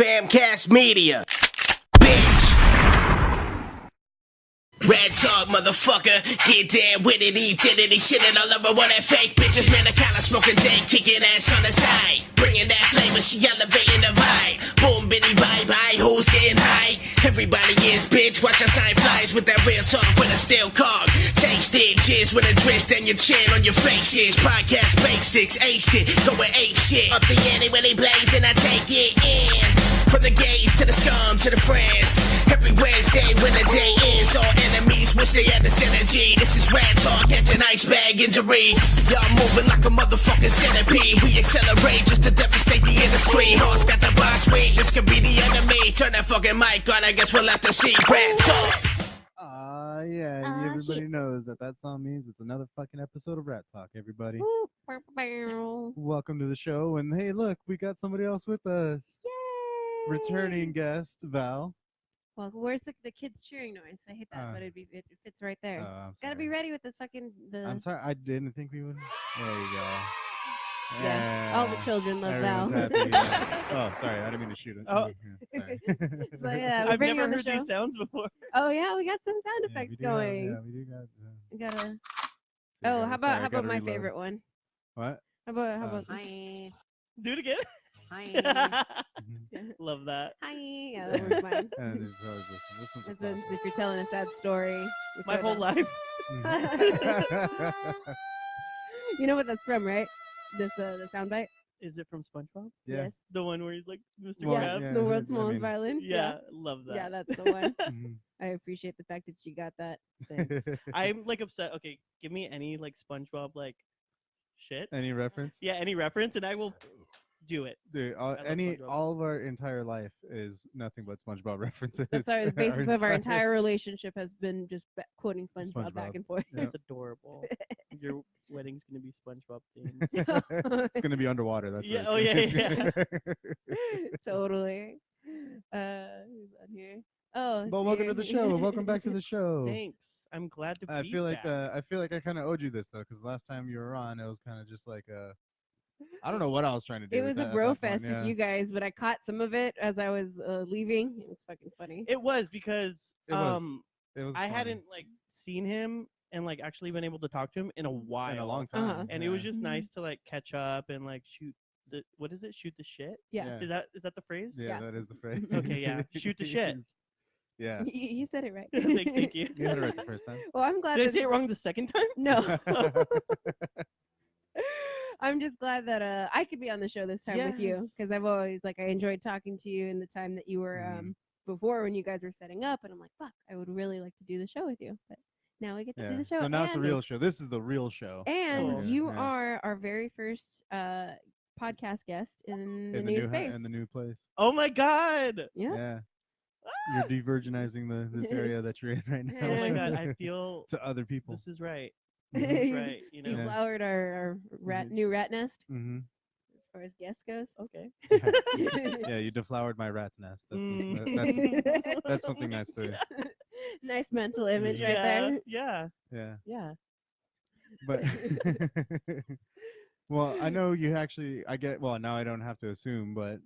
FamCast Media. Bitch. Ratt Talk, motherfucker. Get down with it, identity, shitting all over all that fake bitches. Man, I kinda smoking dank, kicking ass on the side. Bringing that flavor, she elevating the vibe. Boom, bitty, bye-bye, who's getting high? Everybody is, bitch, watch our time flies with that real talk with a steel cog. Taste it, cheers with a twist and your chin on your faces. Podcast basics, aced it, going ape shit. Up the ante when they blaze and I take it in. From the gays to the scum to the friends. Every Wednesday when the day ends, all enemies wish they had this energy. This is Ratt Talk, catch an ice bag injury. Y'all moving like a motherfucking centipede. We accelerate just to devastate the industry. Horse got the boss weight, this could be the enemy. Turn that fucking mic on, I guess we'll have to see. Ratt Talk. Everybody knows that song means it's another fucking episode of Ratt Talk, everybody. Welcome to the show, and hey, look, we got somebody else with us. Yay! Returning guest, Val. Well, where's the kids cheering noise? I hate that, but it fits right there. Gotta be ready with this fucking I'm sorry, I didn't think we would. There you go. Yeah, all the children love Val. Oh, sorry, I didn't mean to shoot it. Oh, yeah, sorry. So yeah, I've never on the heard show. these sounds before. Oh yeah, we got some sound Yeah, effects we do going. we do got. We gotta. So How sorry, I about gotta my reload. favorite one? What? How about hi? Do it again. Hi. Love that. Hi. Yeah, that was mine. And there's always this one. This one's a This is classic. if you're telling a sad story. we My throw whole that. life. You know what that's from, right? This the soundbite. Is it from SpongeBob? Yeah. Yes. The one where he's like Mr. Well, Krabs? yeah. The world's I smallest mean- violin. Yeah, love that. Yeah, that's the one. Mhm. I appreciate the fact that she got that. Thanks. I'm like upset. Okay, give me any like SpongeBob like shit. Any reference? Yeah, any reference, and I will do it. Dude, love SpongeBob. all of our entire life is nothing but SpongeBob references. That's the basis of our entire relationship has been just quoting SpongeBob back SpongeBob. and forth. Yeah. It's adorable. Your wedding's gonna be SpongeBob themed. It's gonna be underwater. That's Yeah, what it's oh, gonna be. Totally. Who's on here? Oh, But welcome to the show. Welcome back to the show. Thanks. I'm glad to be I feel like back. I feel like I kind of owed you this though, because last time you were on, it was kind of just like I don't know what I was trying to do. It with was that a at bro that point, fest yeah. with you guys, but I caught some of it as I was leaving. It was fucking funny. It was because It was. It was I funny. hadn't like seen him and like actually been able to talk to him in a while. in a long time, Uh-huh. And it was yeah. just nice to like catch up and like shoot the what is it? Shoot the shit? Yeah. Yeah. Is that the phrase? Yeah, Yeah. that is the phrase. Okay, yeah. Shoot the shit. Yeah, You said it right. Thank you. you had it right the first time. Well, I'm glad. Did I that say it wrong the second time? No. I'm just glad that I could be on the show this time with you Yes. because I've always I enjoyed talking to you in the time that you were before when you guys were setting up, and I'm like, fuck, I would really like to do the show with you, but now we get to do the show. So now it's a and- real show. This is the real show. And Cool. you Yeah. are our very first podcast guest in the in new new space. in the new place. Oh my god. Yeah. Yeah. You're de-virginizing this area that you're in right now. Oh my god, I feel to other people. this is right. This is right. You know. Deflowered our new rat nest Mm-hmm. as far as guest goes. Okay. Yeah, you deflowered my rat's nest. That's Mm. that's something nice to. Nice mental image right yeah, there. Yeah. Yeah, Yeah. but well, I know you actually. Well, now I don't have to assume, but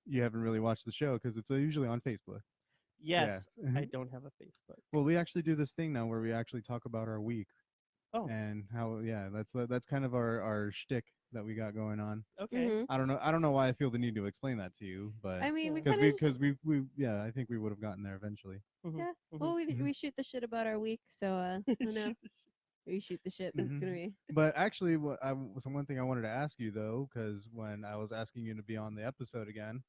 you haven't really watched the show because it's usually on Facebook. Yes. Yes. I don't have a Facebook. Well, we actually do this thing now where we actually talk about our week. Oh. And how that's kind of our shtick that we got going on. Okay. Mhm. I don't know why I feel the need to explain that to you, but I mean, we Because kind of because we yeah, I think we would have gotten there eventually. Mhm, Yeah. mhm. well, we Mhm. we shoot the shit about our week, so you know, we shoot the shit. That's Mhm. gonna be. But actually, one thing I wanted to ask you though, because when I was asking you to be on the episode again,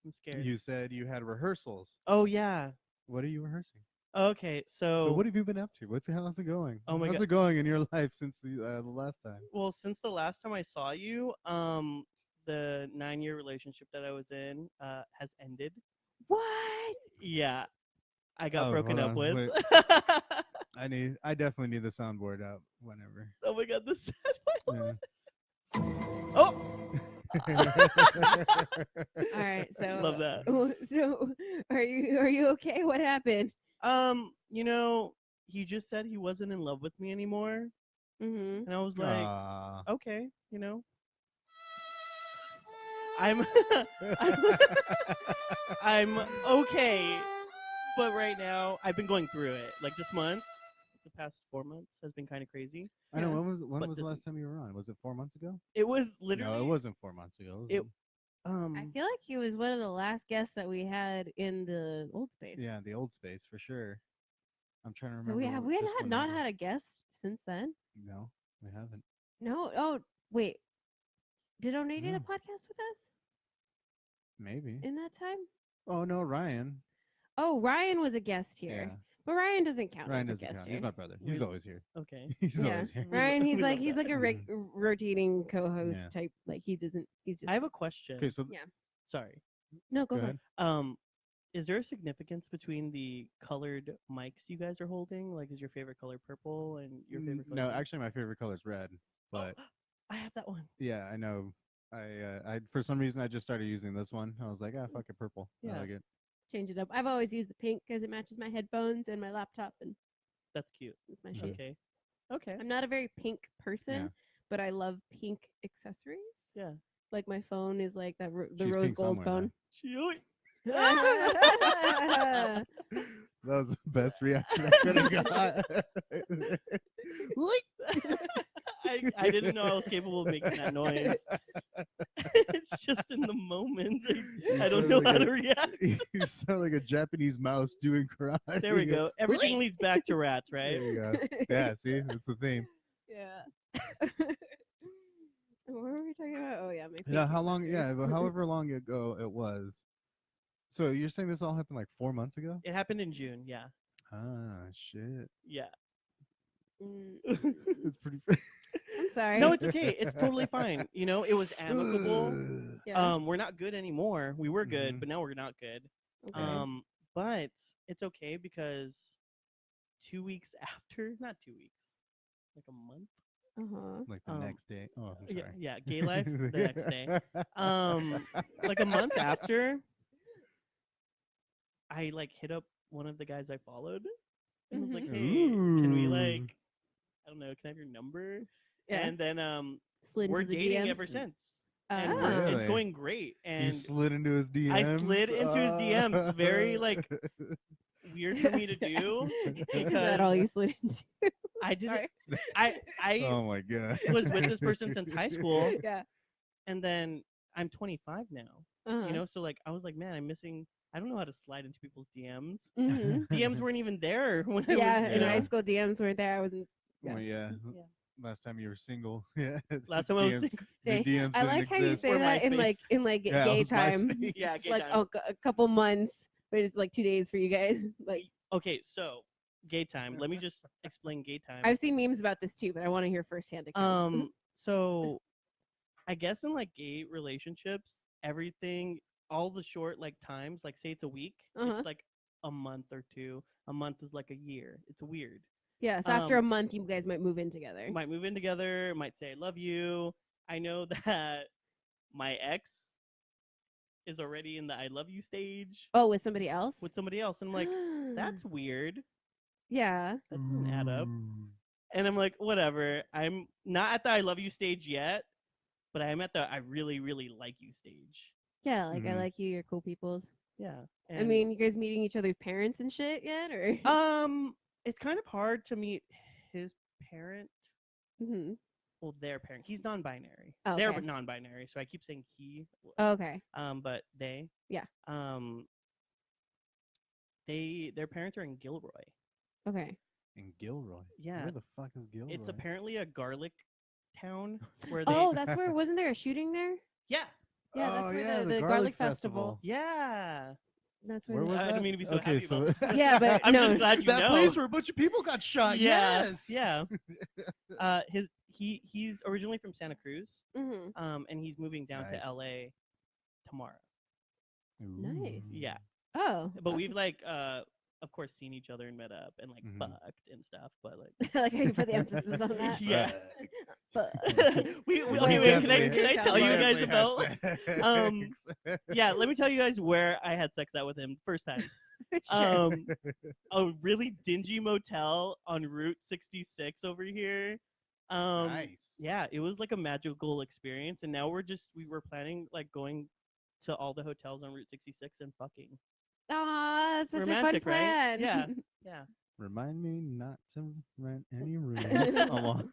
I'm scared. you said you had rehearsals. Oh yeah. What are you rehearsing? Okay. So what have you been up to? How's it going? Oh my how's God. it going in your life since the last time? Well, since the last time I saw you, the 9-year relationship that I was in has ended. What? Yeah. I got Oh, broken hold up on, with. I definitely need the soundboard out whenever. Oh my god, the sad violin. Yeah. Oh. All right, so Love that. So are you okay? What happened? You know, he just said he wasn't in love with me anymore, Mm-hmm. and I was like, Aw. okay, you know. I'm I'm okay, but right now I've been going through it. Like this month, the past 4 months has been kind of crazy. I know. Yeah. When But was the this- last time you were on? Was it 4 months ago? It was literally. No, it wasn't 4 months ago. It- I feel like he was one of the last guests that we had in the old space. yeah, the old space for sure. I'm trying to So remember. we had just not whenever. had a guest since then. No, we haven't. No. Oh wait. Did Onay do the No. podcast with us Maybe. in that time? Oh no, Ryan. Oh, Ryan was a guest Yeah, here, but Ryan doesn't count Ryan as a doesn't guest count. here. He's my brother. He's We- always here. Okay. He's Yeah. always here. Ryan, he's We like love he's that. like a rotating co-host Yeah. type. Like he doesn't. He's just. I have a question. Okay, so Yeah. Sorry. No, go go for it. ahead. Is there a significance between the colored mics you guys are holding? Like, is your favorite color purple and your favorite color? No, green? actually, my favorite color is red. But I have that one. yeah, I know. I for some reason I just started using this one. I was like, ah, fuck it, purple. Yeah. I like it. Change it up. I've always used the pink because it matches my headphones and my laptop, and That's cute. it's my shade. Okay. Okay. I'm not a very pink person, Yeah. but I love pink accessories. Yeah. Like my phone is like that the She's rose pink gold somewhere now. phone. Cute. That was the best reaction I could have got. I didn't know I was capable of making that noise. It's just in the moment. I don't sound know like how a- to react. You sound like a Japanese mouse doing karate. There we go. Everything leads back to rats, right? There you go. Yeah, see, that's the theme. Yeah. What were we talking about? Oh yeah, my Yeah, pink how long? Yeah, accessories. but however long ago it was. So you're saying this all happened like 4 months ago? It happened in June. Yeah. Ah, shit. Yeah. Mm, It's pretty. I'm sorry. No, it's okay. It's totally fine. You know, it was amicable. yeah. We're not good anymore. We were good, Mhm. but now we're not good. Okay. But it's okay because 2 weeks after, not 2 weeks, like a month. Uh-huh. Like the next day. Oh, I'm sorry. Yeah, gay life the next day. Like a month after, I like hit up one of the guys I followed and was like, Mhm. "Hey, can we Ooh. like, I don't know, can I have your number?" Yeah. And then Slid we're into the dating DMs. ever since, and Ah. it's Really? going great. You And slid into his DMs. I slid into his DMs. Very like weird for me to do. Is that all you slid into? I didn't. Sorry. I Oh my god. was with this person since high school, Yeah. and then I'm 25 now. Uh-huh. You know, so like I was like, man, I'm missing. I don't know how to slide into people's DMs. Mhm. DMs weren't even there when I Yeah, was. in Yeah. high school, DMs weren't there. I wasn't. Well, yeah. Yeah. Last time you were single. Yeah. Last time I was DMs single. your Dang, DMs I didn't like how you exist. say Or that in MySpace. like Yeah, it gay was time. MySpace. Yeah, It's gay like time. a couple months, but it's like 2 days for you guys. Like Okay, so gay time. Let me just explain gay time. I've seen memes about this too, but I want to hear firsthand accounts. So I guess in like gay relationships, everything, all the short like times, like say it's a week, Uh-huh. it's like a month or two. A month is like a year. It's weird. Yeah, so after a month, you guys might move in together. Might move in together, might say I love you. I know that my ex is already in the I love you stage Oh, with somebody else? with somebody else. And I'm like, that's weird. yeah. That doesn't add up. Ooh. And I'm like, whatever. I'm not at the I love you stage yet, but I'm at the I really, really like you stage. Yeah, like I Mhm. like you. You're cool peoples. Yeah. I and- mean, you guys meeting each other's parents and shit yet, or? It's kind of hard to meet his parent. Mhm. Well, their parent. He's non-binary. Oh, They're okay. non-binary, so I keep saying he. Oh, okay. But they. Yeah. Their parents are in Gilroy. Okay. In Gilroy. Yeah. Where the fuck is Gilroy? It's apparently a garlic town where they. Oh, that's where wasn't there a shooting there? Yeah. Yeah, that's Oh, where yeah, the garlic festival. Yeah. That's Where where. was I that? didn't mean to be so okay, happy so about that. Yeah, but I'm no, just glad you that know. place where a bunch of people got shot. Yeah. Yes. Yeah. He's originally from Santa Cruz. Mhm. And he's moving down Nice. to LA tomorrow. Nice. Yeah. Oh, But okay. we've like of course seen each other and met up and like Mhm. fucked and stuff, but like I like how you put the emphasis on that. yeah. But we Wait, okay, wait, can I definitely tell you guys definitely about yeah, let me tell you guys where I had sex at with him first time. sure. A really dingy motel on Route 66 over here. Nice. Yeah, it was like a magical experience, and now we were planning like going to all the hotels on Route 66 and fucking. Aw, that's such Romantic, a fun plan. right? Yeah, yeah. Remind me not to rent any rooms along.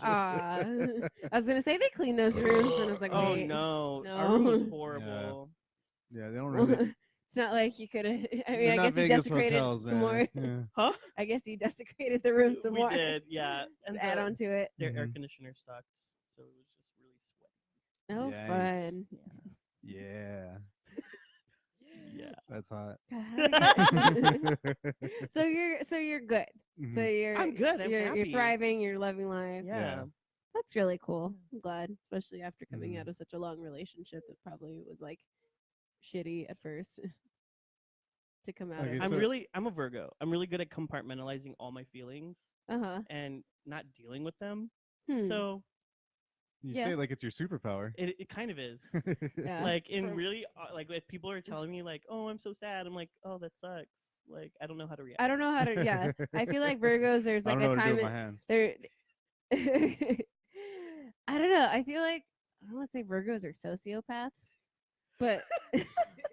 Aw. I was gonna say they clean those rooms, and I was like, Oh wait, no, our room was no. horrible. Yeah, they don't really. It's not like you could have. I mean, They're I not guess you Vegas desecrated hotels, some more. man. Yeah. Huh? I guess you desecrated the room some We more. did, yeah. And Add on to it. their air Mhm. conditioner sucked, so it was just really sweaty. Oh, Yes. fun. Yeah, Yeah. that's hot. God, how you- so you're good. So Mhm. you're I'm good. I'm you're happy. thriving. You're loving life. Yeah. That's really cool. I'm glad, especially after coming Mhm. out of such a long relationship that probably was like shitty at first to come out Okay, of. so- I'm a Virgo. I'm really good at compartmentalizing all my feelings Uh-huh. and not dealing with them. Hmm. So You Yeah. say it like it's your superpower. it kind of is. Yeah. Like in For- really like if people are telling me like, "Oh, I'm so sad." I'm like, "Oh, that sucks." Like I don't know how to react. I don't know how to. Yeah, I feel like Virgos. There's I like don't know a what to do time with my that hands. they're. I don't know. I feel like I don't want to say Virgos are sociopaths, but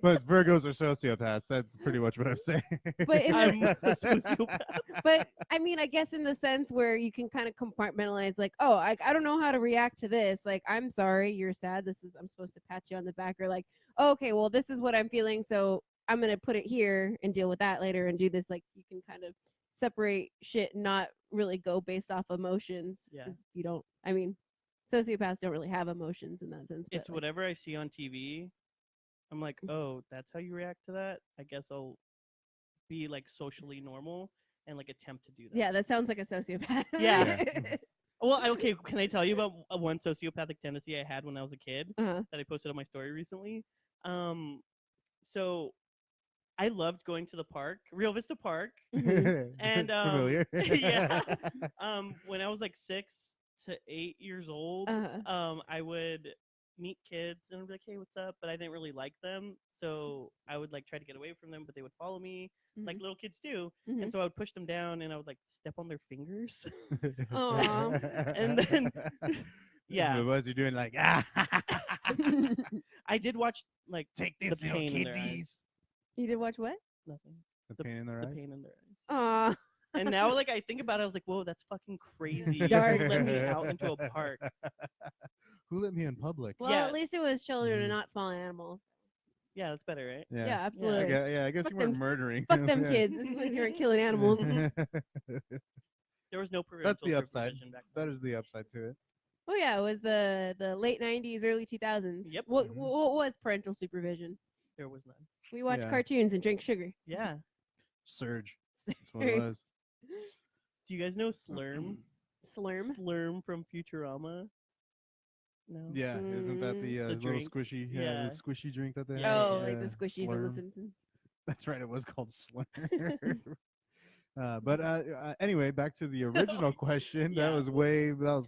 But Virgos are sociopaths. That's pretty much what I'm saying. But in I'm a sociopath. but I mean, I guess in the sense where you can kind of compartmentalize, like, oh, I don't know how to react to this. Like, I'm sorry, you're sad. I'm supposed to pat you on the back, or like, oh, okay, well, this is what I'm feeling, so I'm gonna put it here and deal with that later and do this. Like, you can kind of separate shit, and not really go based off emotions. Yeah. 'Cause you don't. I mean, sociopaths don't really have emotions in that sense. It's but, like, whatever I see on TV. I'm like, "Oh, that's how you react to that?" I guess I'll be like socially normal and like attempt to do that. yeah, that sounds like a sociopath. Yeah. Well, okay, can I tell you about one sociopathic tendency I had when I was a kid Uh-huh. that I posted on my story recently? So I loved going to the park, Rio Vista Park, and Familiar. yeah. When I was like 6 to 8 years old, Uh-huh. I would meet kids and I'd be like, "Hey, what's up?" But I didn't really like them, so I would like try to get away from them, but they would follow me like little kids do. Mhm. And so I would push them down and I would like step on their fingers. Aw. And then yeah, What was you doing? Like, I did watch like take the this, little pain in their eyes. kiddies. You did watch what? Nothing. The pain in their The eyes. pain in their eyes. Aw. And now, like I think about it, I was like, "Whoa, that's fucking crazy! You Dark. let me out into a park." Who let me in public? Well, Yeah. at least it was children and Mhm. not small animals. Yeah, that's better, right? Yeah, I absolutely. guess Fuck you weren't them- murdering. Fuck them Yeah. kids. This is like you weren't killing animals. There was no parental That's the upside. supervision back That then. is the upside to it. Oh yeah, it was the late '90s, early 2000s. Yep. What Mhm. what was parental supervision? There was none. We watched Yeah. cartoons and drank sugar. Yeah. Surge. That's what it was. Do you guys know Slurm? Slurm. Slurm from Futurama? No. Yeah, isn't that the, The little drink. squishy? Yeah, Yeah. the squishy drink that they Yeah, have. Oh, yeah, like the squishies on The Slurm. Simpsons. That's right. It was called Slurm. But anyway, back to the original question. Yeah. That was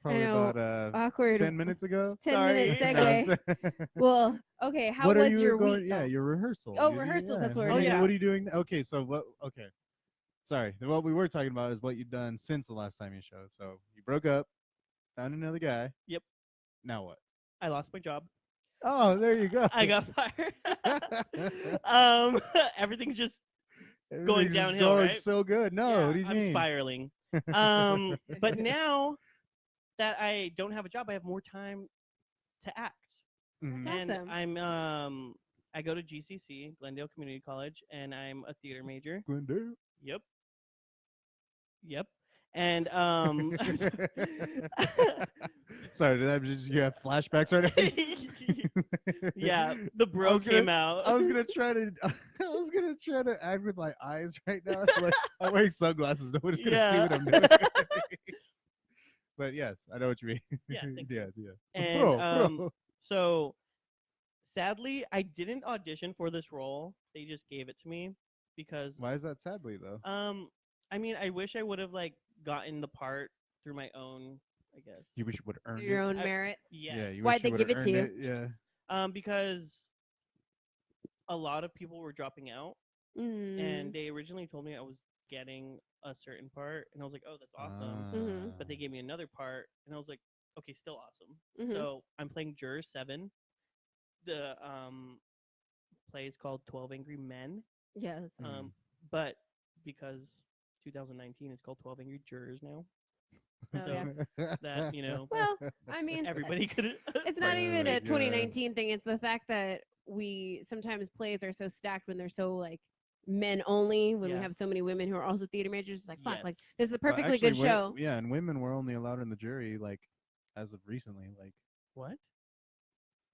probably know. about Awkward. 10 minutes ago. 10-minute Sorry. segue. Well, okay. How What was are you your going? week? Yeah, though? your rehearsal. Oh, rehearsals, that's what we're What are doing. you- Oh, yeah. What are you doing? Okay, so what? Okay, sorry. What we were talking about is what you've done since the last time you showed. So you broke up, found another guy. Yep. Now what? I lost my job. Oh, there you go. I got fired. Everything's just Everything's just downhill, going right? so good. No, yeah, what do you I'm mean? spiraling. But now that I don't have a job, I have more time to act. Mhm. That's And awesome. I go to GCC, Glendale Community College, and I'm a theater major. Glendale. Yep. Yep. And Sorry, did that just you have flashbacks right now? yeah, the bro was gonna- came out. I was gonna try to act with my eyes right now. Like I'm wearing sunglasses. Nobody's gonna see Yeah. what I'm doing. But yes, I know what you mean. Yeah, thank yeah, you. yeah. And Bro. so sadly, I didn't audition for this role. They just gave it to me because Why is that sadly though? I mean, I wish I would have like gotten the part through my own, I guess. You wish you would have earned Your it. own I- merit. Yeah. you Why'd wish you they give would've it to earned it, Yeah. Because a lot of people were dropping out, Mm. and they originally told me I was getting a certain part, and I was like, "Oh, that's awesome." But they gave me another part, and I was like, "Okay, still awesome." Mhm. So I'm playing Juror 7, the play is called 12 Angry Men. Yeah. That's But because 2019, it's called 12 Angry Jurors now. Oh, So yeah. that Well, I mean, everybody could. it's not Right, even a yeah. 2019 thing. It's the fact that we sometimes plays are so stacked when they're so like men only. When we Yeah. have so many women who are also theater majors, it's like fuck, like Yes. this is a Well, perfectly actually, good show. Yeah, and women were only allowed in the jury like as of recently. Like What?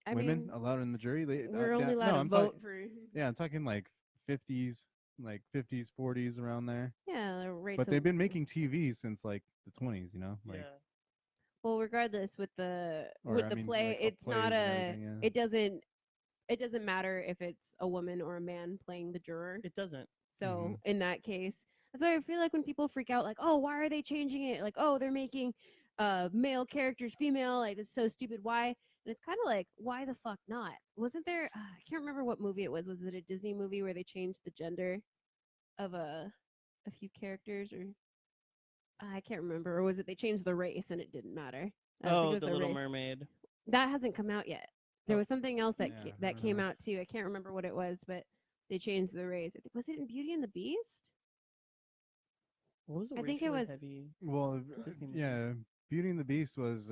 I women mean, allowed in the jury. we're only allowed no, to I'm vote talking. for. Yeah, I'm talking like 50s, 40s around there. Yeah, the rates But they've of- been making TV since like the 20s. You know, like Yeah. Well, regardless with the Or, I mean, play, like, it's not plays and a. everything, yeah. It doesn't matter if it's a woman or a man playing the juror. It doesn't. So in that case, that's why I feel like when people freak out, like, oh, why are they changing it? Like, oh, they're making male characters female. Like, this is so stupid. Why? And it's kind of like, why the fuck not? Wasn't there? I can't remember what movie it was. Was it a Disney movie where they changed the gender of a few characters, or I can't remember, or was it they changed the race and it didn't matter? I think it Oh, was the Little race. Mermaid. That hasn't come out yet. There Oh. was something else that Yeah, I that don't came know. out too. I can't remember what it was, but they changed the race. Was it in Beauty and the Beast? What was the I think it racially was- heavy? well, Disney movie. yeah, Beauty and the Beast was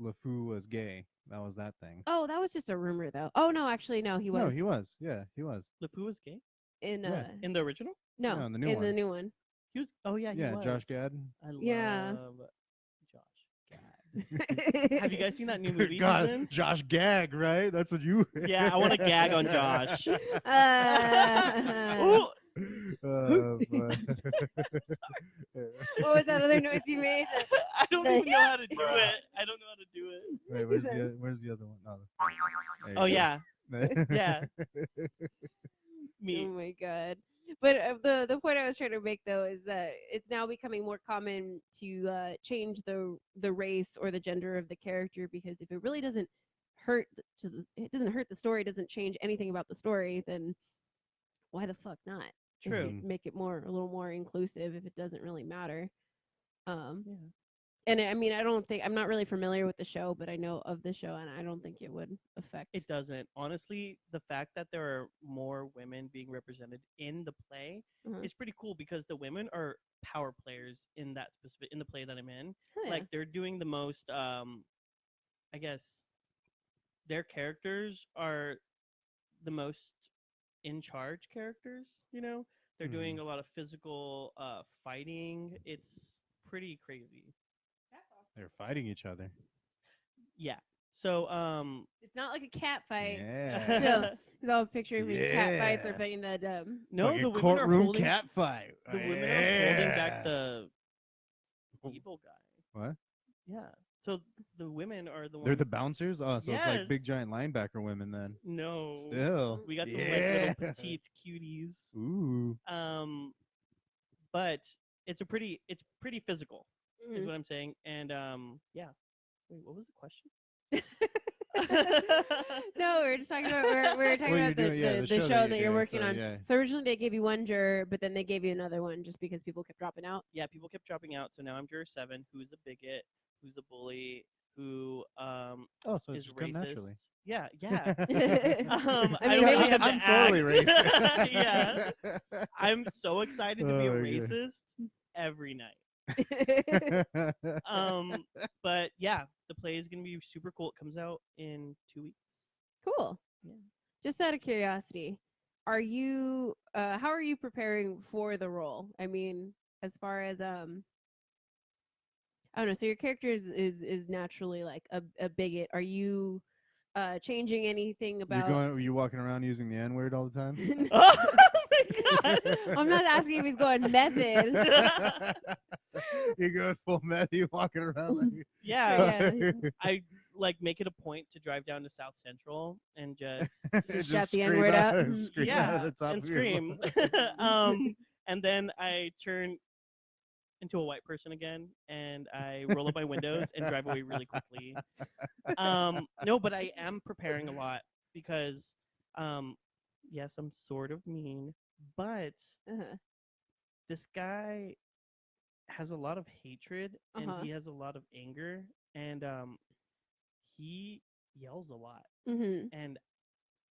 LeFou was gay. That was that thing. Oh, that was just a rumor though. Oh no, actually no, he was. No, he was. Yeah, he was. LeFou was gay in yeah. in the original. no, No, in the new in the one. new one. He was. Oh yeah, he Yeah, was. Josh Gad. I love Yeah. Josh Gad. Have you guys seen that new movie? God, he's in? Josh Gag, right? That's what you. Yeah, I wanna gag on Josh. Uh, Ooh, but- what was that other noise you made? I don't even know how to do it. I don't know how to do it. Wait, where's the other one? No. There Oh you yeah, go. yeah. Oh Me. my god. But the point I was trying to make though is that it's now becoming more common to change the race or the gender of the character, because if it really doesn't it doesn't hurt the story, doesn't change anything about the story, then why the fuck not? True. Make it a little more inclusive if it doesn't really matter. Yeah. And I mean, I'm not really familiar with the show, but I know of the show, and I don't think it would affect. It doesn't. Honestly, the fact that there are more women being represented in the play Mhm. is pretty cool, because the women are power players in the play that I'm in. Oh, yeah. Like they're doing the most I guess their characters are the most in charge characters, They're doing a lot of physical fighting. It's pretty crazy. They're fighting each other. Yeah. So It's not like a cat fight. Yeah. Chill. Because I'll picture me cat fights or Yeah. fucking that no, Fucking the women are courtroom holding cat fight. the women are holding back Yeah. the evil guy. What? Yeah. So the women are the ones. They're the bouncers. Oh, so it's like Yes. big giant linebacker women then. No. Still. We got some like Yeah. little petite cuties. Ooh. But it's pretty physical, is Mhm. what I'm saying. And yeah. Wait, what was the question? No, we were just talking about we were talking What about you're doing, yeah, the the show show that you're yeah, working so, on. yeah. So originally they gave you one juror, but then they gave you another one just because people kept dropping out. Yeah, people kept dropping out, so now I'm juror 7, who's a bigot, who's a bully, who Oh, so it's is just come racist. naturally. Yeah, yeah. I mean, I don't really maybe have to I'm totally act. racist. Yeah. I'm so excited to be a Oh, okay. racist every night. But yeah, the play is gonna be super cool. It comes out in 2 weeks. Cool. Yeah. Just out of curiosity, are you how are you preparing for the role? I mean, as far as I don't know, so your character is naturally like a bigot. Are you changing anything about Are you walking around using the N word all the time? Oh my god! I'm not asking if he's going method. You're going full meth. You walking around like. Yeah, Yeah. I like make it a point to drive down to South Central and just Just shout the scream N-word out- out. scream out yeah, at the top and of your scream. lungs. And then I turn into a white person again, and I roll up my windows and drive away really quickly. No, but I am preparing a lot because, yes, I'm sort of mean, but Uh-huh. this guy has a lot of hatred and Uh-huh. he has a lot of anger, and he yells a lot, Mm-hmm. and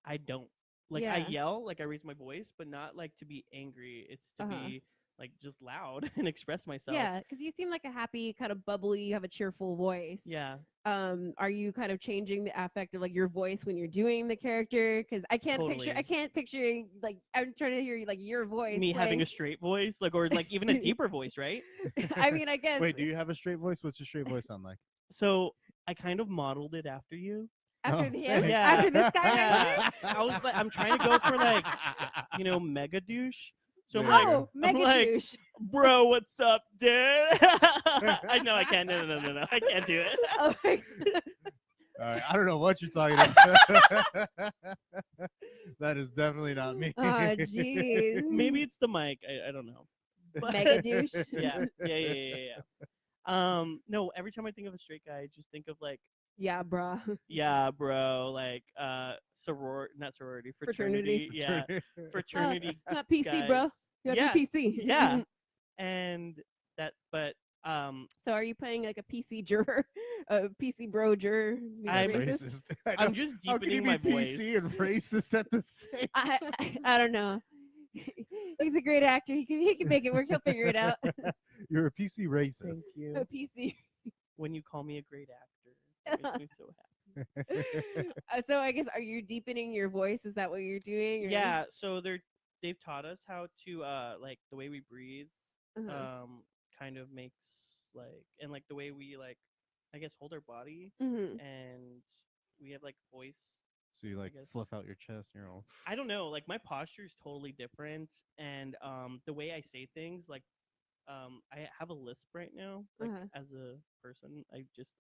I don't. Like I Yeah. yell, like I raise my voice, but not like to be angry. It's to Uh-huh. be like just loud and express myself. Yeah, because you seem like a happy, kind of bubbly. You have a cheerful voice. Yeah. Are you kind of changing the affect of like your voice when you're doing the character? Because I can't Totally. picture like I'm trying to hear like your voice Me having playing. a straight voice, like or like even a deeper voice, right? I mean, I guess Wait, do you have a straight voice? What's your straight voice sound like? So I kind of modeled it after you. after Oh, him, Yeah. after this guy right Yeah. here. I was like, I'm trying to go for like, mega douche. So I'm There you like, go. Oh, mega like, douche. bro, what's up, dude? I know I can't. No. I can't do it. Oh my All right, I don't know what you're talking about. That is definitely not me. Oh, jeez. Maybe it's the mic. I don't know. But- Mega douche. Yeah. No, every time I think of a straight guy, I just think of like, Yeah, bruh. yeah, bro, like not sorority, fraternity. Yeah, fraternity. Not PC, bro. guys. You Yeah, have to be PC. yeah. And that, but So are you playing like a PC juror, a PC bro juror? being I'm racist? racist. I I'm know. just How can you deepening be my PC voice. and racist at the same I, time? I don't know. He's a great actor. He can make it work. He'll figure it out. You're a PC racist. Thank a you. PC. When you call me a great actor, it makes me so happy. So I guess are you deepening your voice? Is that what you're doing? Or? Yeah, so they've taught us how to like the way we breathe Uh-huh. kind of makes like and like the way we like I guess hold our body Mm-hmm. and we have like voice. So you like guess. fluff out your chest and you're all. I don't know, like my posture is totally different and the way I say things like I have a lisp right now like Uh-huh. as a person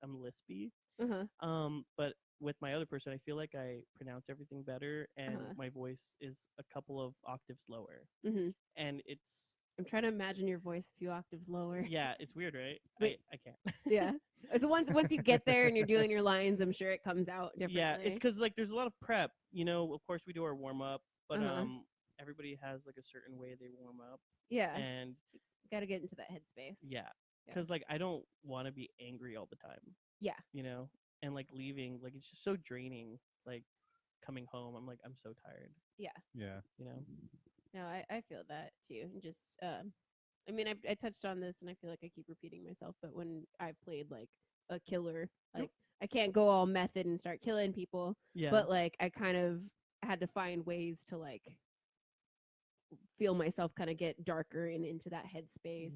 I'm lispy. Uh-huh. But with my other person I feel like I pronounce everything better and Uh-huh. my voice is a couple of octaves lower Mm-hmm. and it's I'm trying to imagine your voice a few octaves lower. yeah it's weird right But- I can't Yeah. So once you get there and you're doing your lines, I'm sure it comes out differently. yeah it's because like there's a lot of prep of course we do our warm-up but Uh-huh. everybody has like a certain way they warm up Yeah. and Got to get into that headspace. yeah Yeah. because like I don't want to be angry all the time Yeah. and like leaving like it's just so draining like coming home I'm like I'm so tired Yeah. No, I feel that too. And just I mean I touched on this and I feel like I keep repeating myself, but when I played like a killer, like I can't go all method and start killing people, yeah but like I kind of had to find ways to like feel myself kind of get darker and into that headspace.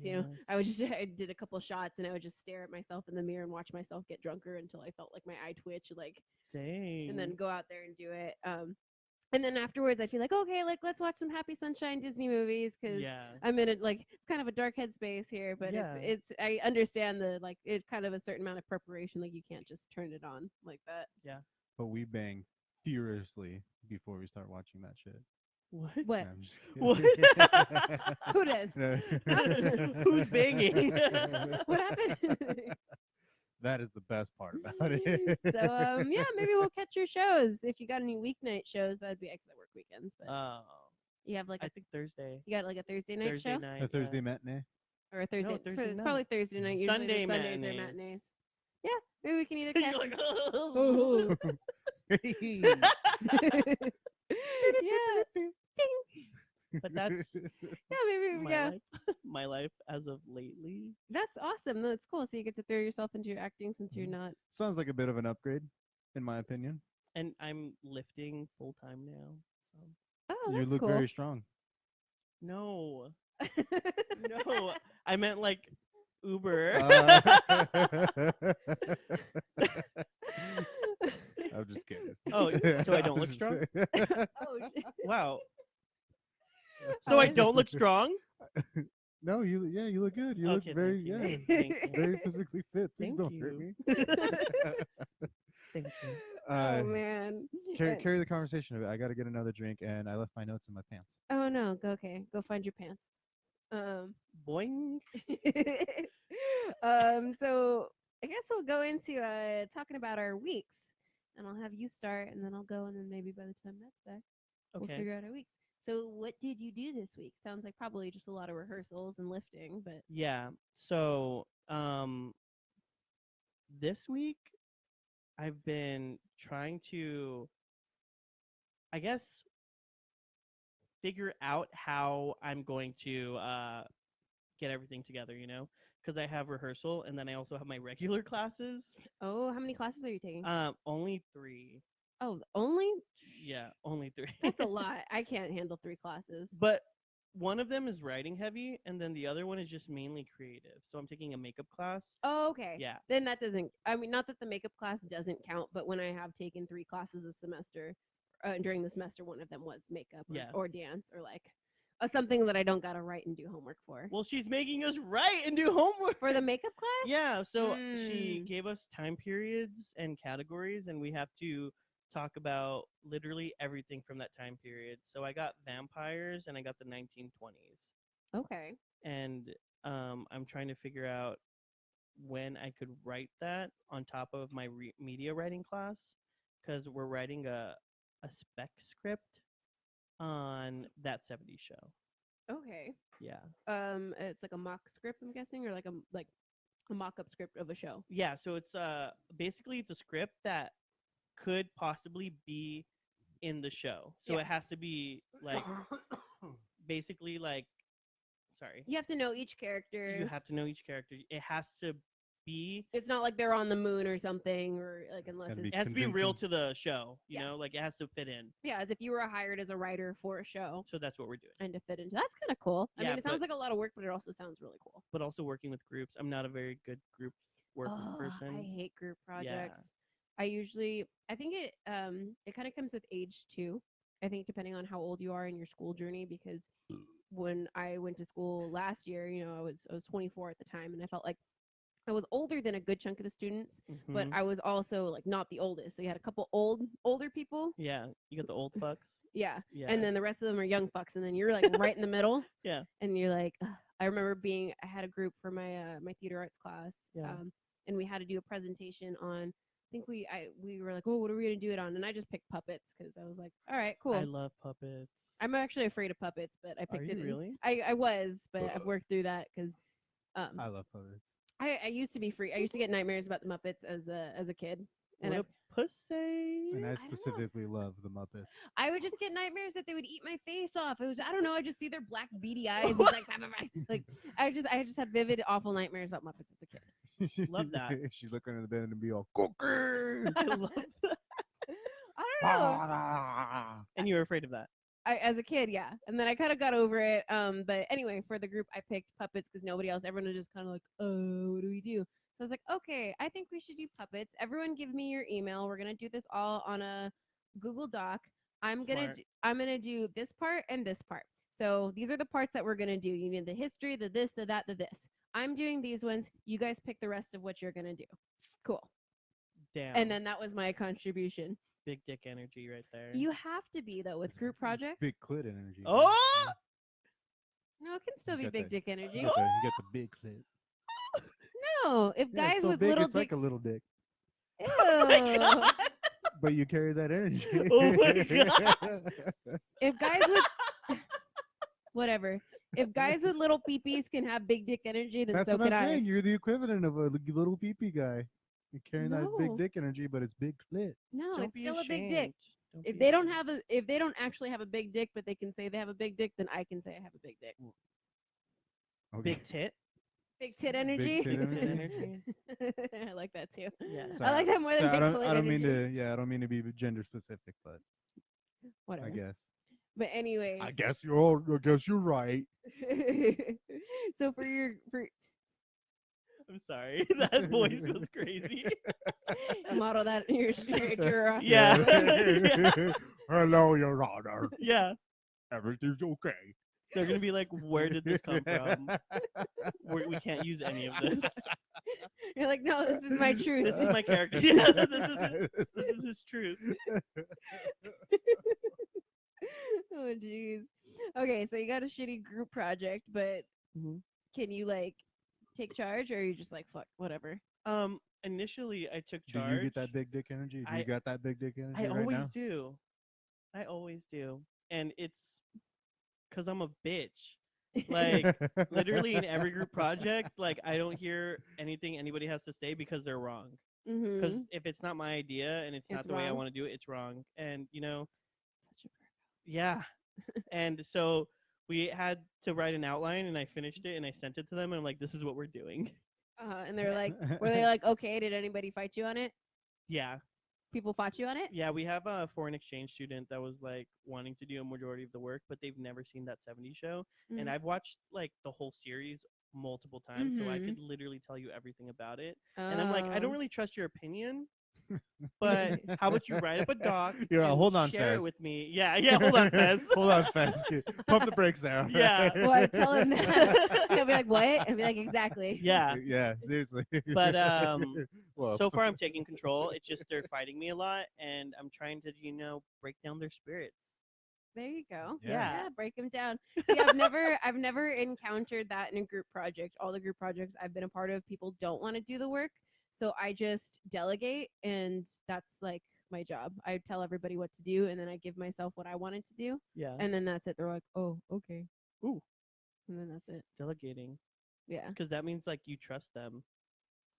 I did a couple shots and I would just stare at myself in the mirror and watch myself get drunker until I felt like my eye twitch, like, dang and then go out there and do it. And then afterwards I feel like, okay, like let's watch some Happy Sunshine Disney movies because yeah I'm in it, like it's kind of a dark headspace here, but Yeah. it's I understand the like it's kind of a certain amount of preparation, like you can't just turn it on like that. But we bang furiously before we start watching that shit. what What? No, I'm just What? kidding. Who does? No. Who's banging? What happened? That is the best part about it. So yeah, maybe we'll catch your shows if you got any weeknight shows. That'd be because I work weekends, but Oh, you have like I think Thursday. you got like a Thursday night Thursday show night. A Thursday yeah. matinee. or a Thursday. Thursday It's night. probably Thursday night. Usually Sunday the Sundays or matinees. matinees. Yeah, maybe we can either catch. You're like, Yeah, but that's yeah, maybe my yeah. life. My life as of lately. That's awesome. That's cool. So you get to throw yourself into your acting since you're not. Sounds like a bit of an upgrade, in my opinion. And I'm lifting full time now. So Oh, You that's look cool. very strong. no, no, I meant like Uber. I'm just kidding. Oh, so I don't I'm look just- strong? Oh, Wow. So I don't look strong. No, you look good. You Okay, look very thank you. Thank you. very physically fit. Please Thank don't hurt you. me. Thank you. Oh man. Carry the conversation a bit. I got to get another drink, and I left my notes in my pants. Oh no. Okay. Go find your pants. Boing. So I guess we'll go into talking about our weeks, and I'll have you start, and then I'll go, and then maybe by the time Matt's back, we'll Okay. figure out our weeks. So what did you do this week? Sounds like probably just a lot of rehearsals and lifting, but Yeah. So this week I've been trying to, I guess, figure out how I'm going to get everything together, because I have rehearsal and then I also have my regular classes. Oh, how many classes are you taking? Only 3. Oh, only? Yeah, only 3. That's a lot. I can't handle 3 classes. But one of them is writing heavy, and then the other one is just mainly creative. So I'm taking a makeup class. Oh, okay. Yeah. Then that doesn't, I mean, not that the makeup class doesn't count, but when I have taken 3 classes a semester, during the semester, one of them was makeup or dance or like something that I don't got to write and do homework for. Well, she's making us write and do homework. For the makeup class? Yeah, so she gave us time periods and categories, and we have to talk about literally everything from that time period. So I got vampires and I got the 1920s. Okay. And I'm trying to figure out when I could write that on top of my media writing class, because we're writing a spec script on that 70s show. Okay. Yeah. It's like a mock script, I'm guessing, or like a mock-up script of a show. Yeah, so it's basically it's a script that could possibly be in the show. So it has to be like basically like sorry. You have to know each character. You have to know each character. It has to be. It's not like they're on the moon or something, or like unless Gotta it's. It has to be real to the show. You know, like it has to fit in. Yeah, as if you were hired as a writer for a show. So that's what we're doing. And to fit into. That's kind of cool. I Yeah, mean, it sounds like a lot of work, but it also sounds really cool. But also working with groups. I'm not a very good group work person. I hate group projects. I think it kind of comes with age too. I think depending on how old you are in your school journey, because when I went to school last year, I was 24 at the time, and I felt like I was older than a good chunk of the students, but I was also like not the oldest. So you had a couple older people. Yeah, you got the old fucks. Yeah. And then the rest of them are young fucks, and then you're like right in the middle. Yeah. And you're like, ugh. I remember I had a group for my my theater arts class. Yeah. And we had to do a presentation on. I think we were like, oh, what are we gonna do it on? And I just picked puppets because I was like, all right, cool. I love puppets. I'm actually afraid of puppets, but I picked it. Really? I was, but I've worked through that because. I love puppets. I used to be free. I used to get nightmares about the Muppets as a kid. And what a pussy. And I specifically love the Muppets. I would just get nightmares that they would eat my face off. It was, I don't know, I just see their black beady eyes. And like, like I just had vivid, awful nightmares about Muppets as a kid. Love that. She's looking in the bed and be all cookie. I love that. I don't know. And you were afraid of that. As a kid, yeah. And then I kind of got over it. But anyway, for the group, I picked puppets because nobody else, everyone was just kind of like, oh, what do we do? So I was like, okay, I think we should do puppets. Everyone give me your email. We're going to do this all on a Google Doc. I'm going to do this part and this part. So these are the parts that we're going to do. You need the history, the this, the that, the this. I'm doing these ones. You guys pick the rest of what you're going to do. Cool. Damn. And then that was my contribution. Big dick energy right there. You have to be, though, with group projects. Big clit energy. Oh! No, it can still be big dick energy. You got the big clit. No, if Yeah, guys it's so with big, little it's dicks. like a little dick. Ew. Oh my God. But you carry that energy. Oh my God. If guys with whatever, if guys with little peepees can have big dick energy, then That's so what can I'm I. saying. You're the equivalent of a little pee-pee guy. You're carrying that No. big dick energy, but it's big clit. No, Don't it's be still a big dick. ashamed. If be they don't ashamed. if they don't actually have a big dick, but they can say they have a big dick, then I can say I have a big dick. Okay. Big tit. Big tit energy. tit Big tit energy. energy. I like that too. Yeah. I like that more than big clit I don't mean energy. to. Yeah, I don't mean to be gender specific, but Whatever. I guess. But anyway. I guess you're right. So for I'm sorry. That voice was crazy. model that in your Yeah. Yeah. Hello, Your Honor. Yeah. Everything's okay. They're going to be like, where did this come from? We can't use any of this. You're like, no, this is my truth. This is my character. Yeah, this is his truth. Oh jeez. Okay, so you got a shitty group project, but can you like take charge, or are you just like fuck whatever? Initially I took Do charge. you get that big dick energy? Do you got that big dick energy I right always now? do. I always do. And it's because I'm a bitch. Like literally in every group project, like I don't hear anything anybody has to say because they're wrong. Because Mm-hmm. if it's not my idea and it's not It's the way I wrong. want to do it, it's wrong. And Such a yeah. And so we had to write an outline, and I finished it, and I sent it to them, and I'm like, "This is what we're doing." And they're like, were they like, okay? Did anybody fight you on it? Yeah, People fought you on it? yeah. We have a foreign exchange student that was like wanting to do a majority of the work, but they've never seen that '70s show, and Mm. I've watched like the whole series multiple times, so I Mhm. could literally tell you everything about it. And I'm like, I don't Oh. really trust your opinion, but how about you write up a doc You're and hold on, share it Fez. with me? Yeah, yeah. Hold on, Fez. Hold on, Fez. Pump the brakes there. Yeah. What? Tell him that. He'll be like, what? And be like, exactly. Yeah. Yeah, seriously. But Whoa. so far I'm taking control. It's just they're fighting me a lot, and I'm trying to break down their spirits. There you go. Yeah. Break them down. See, I've never encountered that in a group project. All the group projects I've been a part of, people don't want to do the work. So I just delegate, and that's like my job. I tell everybody what to do, and then I give myself what I wanted to do, Yeah. and then that's it. They're like, oh, okay. Ooh. And then that's it. Delegating, Yeah. because that means like you trust them.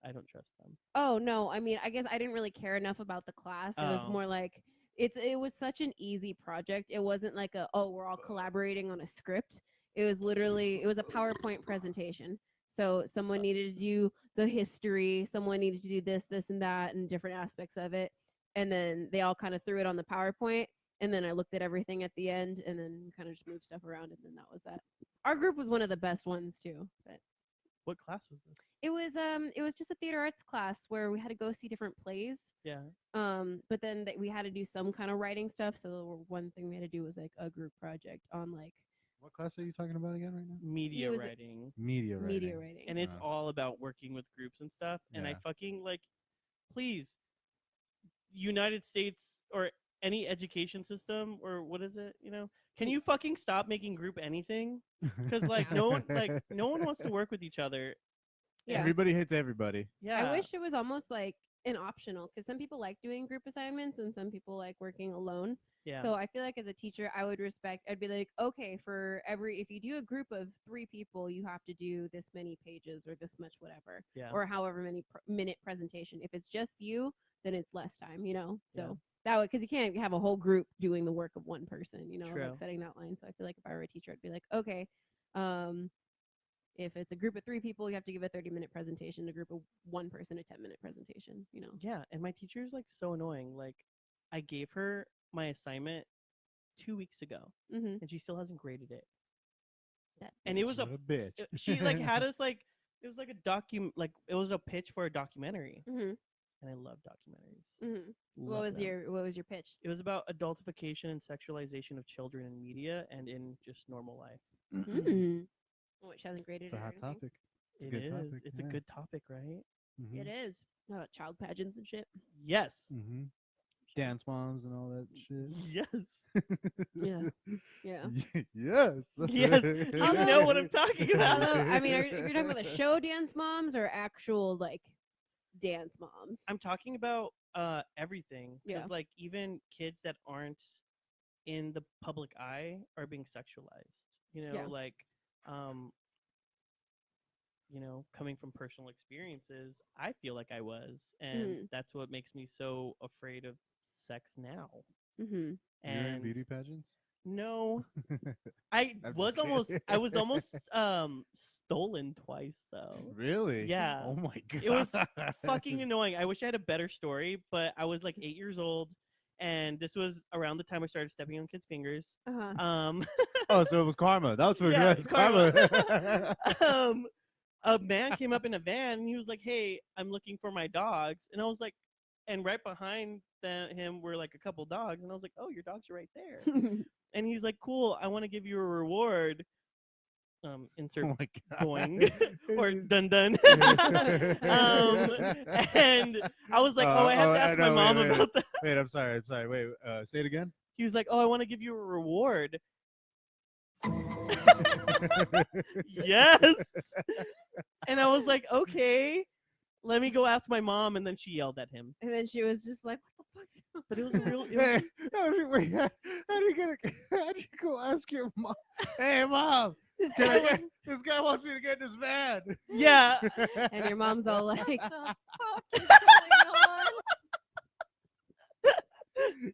I don't trust them. Oh no, I mean, I guess I didn't really care enough about the class. It was Oh. more like it was such an easy project. It wasn't like we're all collaborating on a script. It was a PowerPoint presentation. So someone needed to do the history, someone needed to do this and that and different aspects of it. And then they all kind of threw it on the PowerPoint, and then I looked at everything at the end and then kind of just moved stuff around, and then that was that. Our group was one of the best ones too, but What class was this? it was just a theater arts class where we had to go see different plays. Yeah. But then we had to do some kind of writing stuff. So one thing we had to do was like a group project on like What class are you talking about again right now? Media was- writing. Media writing. media writing. And it's Wow. all about working with groups and stuff. And I Yeah. fucking like, please, United States or any education system or what is it? Can you fucking stop making group anything? Because like no one wants to work with each other. Yeah. Everybody hates everybody. Yeah. I wish it was almost like an optional, because some people like doing group assignments and some people like working alone. Yeah. So I feel like as a teacher, I'd be like, okay, if you do a group of 3 people, you have to do this many pages or this much whatever, yeah. or however many minute presentation. If it's just you, then it's less time, Yeah. So that way, because you can't have a whole group doing the work of one person, True. like setting that line. So I feel like if I were a teacher, I'd be like, okay, if it's a group of 3 people, you have to give a 30-minute presentation. A group of 1 person, a 10-minute presentation. Yeah, and my teacher is like so annoying. Like, I gave her my assignment 2 weeks ago, Mm-hmm. and she still hasn't graded it. That And it was What a bitch. she like had us like it was like it was a pitch for a documentary, Mm-hmm. and I love documentaries. Mm-hmm. What Love was them. your pitch? It was about adultification and sexualization of children in media and in just normal life. Mm. Which hasn't graded It's a it or hot anything. topic. It's a It good is. topic. It's a good topic, right? Mhm. It is. Child pageants and shit. Yes. Mm-hmm. Dance moms and all that shit. Yes. Yeah. Yeah. Yes. Yes. You Although- know what I'm talking about. Although, I mean, you're talking about the show dance moms or actual like dance moms? I'm talking about everything. Because Yeah. like even kids that aren't in the public eye are being sexualized. Yeah. Like coming from personal experiences, I feel like I was, and that's what makes me so afraid of sex now. Mm-hmm. You're in And beauty pageants? no, I I'm was just kidding. almost stolen twice though. Really? Yeah. Oh my god. It was Fucking annoying. I wish I had a better story, but I was like 8 years old, and this was around the time I started stepping on kids' fingers. Uh-huh. Oh, so it was karma. That was what Yeah, it was. it's karma. Karma. A man came up in a van and he was like, "Hey, I'm looking for my dogs," and I was like, and right behind him were like a couple dogs, and I was like, "Oh, your dogs are right there." And he's like, "Cool, I want to give you a reward." Insert Oh my god. boing or dun dun. And I was like, "Oh, I have to ask my mom wait. about that." Wait, I'm sorry. Wait, say it again. He was like, "Oh, I want to give you a reward." Yes. And I was like, "Okay, let me go ask my mom." And then she yelled at him. And then she was just like, "What the fuck's?" But it was a real. Hey, how do you go ask your mom? Hey, mom, This Can guy I get, this guy wants me to get in his van. Yeah. and your mom's all like, What the fuck is going on?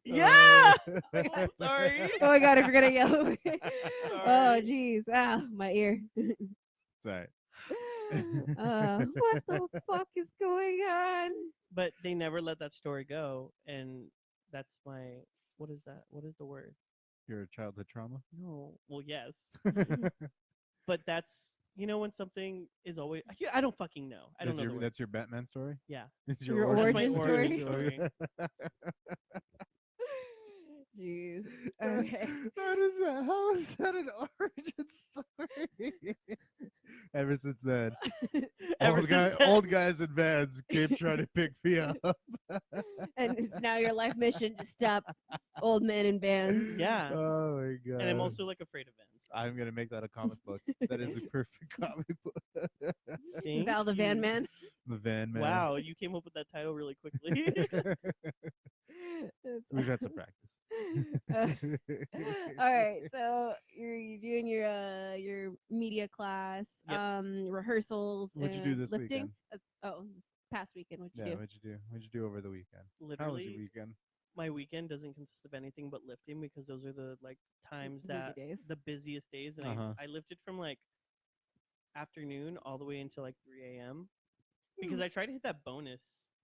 Yeah. Uh, I'm sorry. "Oh my god, if you're gonna yell." Oh Sorry. jeez, ah, my ear. It's all right. What the fuck is going on? But they never let that story go, and that's my. What is that? What is the word? Your childhood trauma. No. Well, yes. But that's when something is always. I don't fucking know. I don't know. The word. That's your Batman story. Yeah. It's Your That's my origin origin story? Jeez. Okay. How is that an origin story? Ever since then, Ever old, since then. old guys in vans keep trying to pick me up. And it's now your life mission to stop old men in bands. Yeah. Oh my god. And I'm also like afraid of vans. I'm gonna make that a comic book. That is a perfect comic book. Thank Val the Van you. Man. The Van Man. Wow, you came up with that title really quickly. We've had some practice. All right, so you're doing your media class, Yep. rehearsals. What'd you do this lifting? weekend? This past weekend. What'd you Yeah, do? what'd you do? What'd you do over the weekend? How was Literally, your weekend? my weekend doesn't consist of anything but lifting because those are the times busy that days. the busiest days, and Uh-huh. I lifted from afternoon all the way until 3 a.m. because I try to hit that bonus.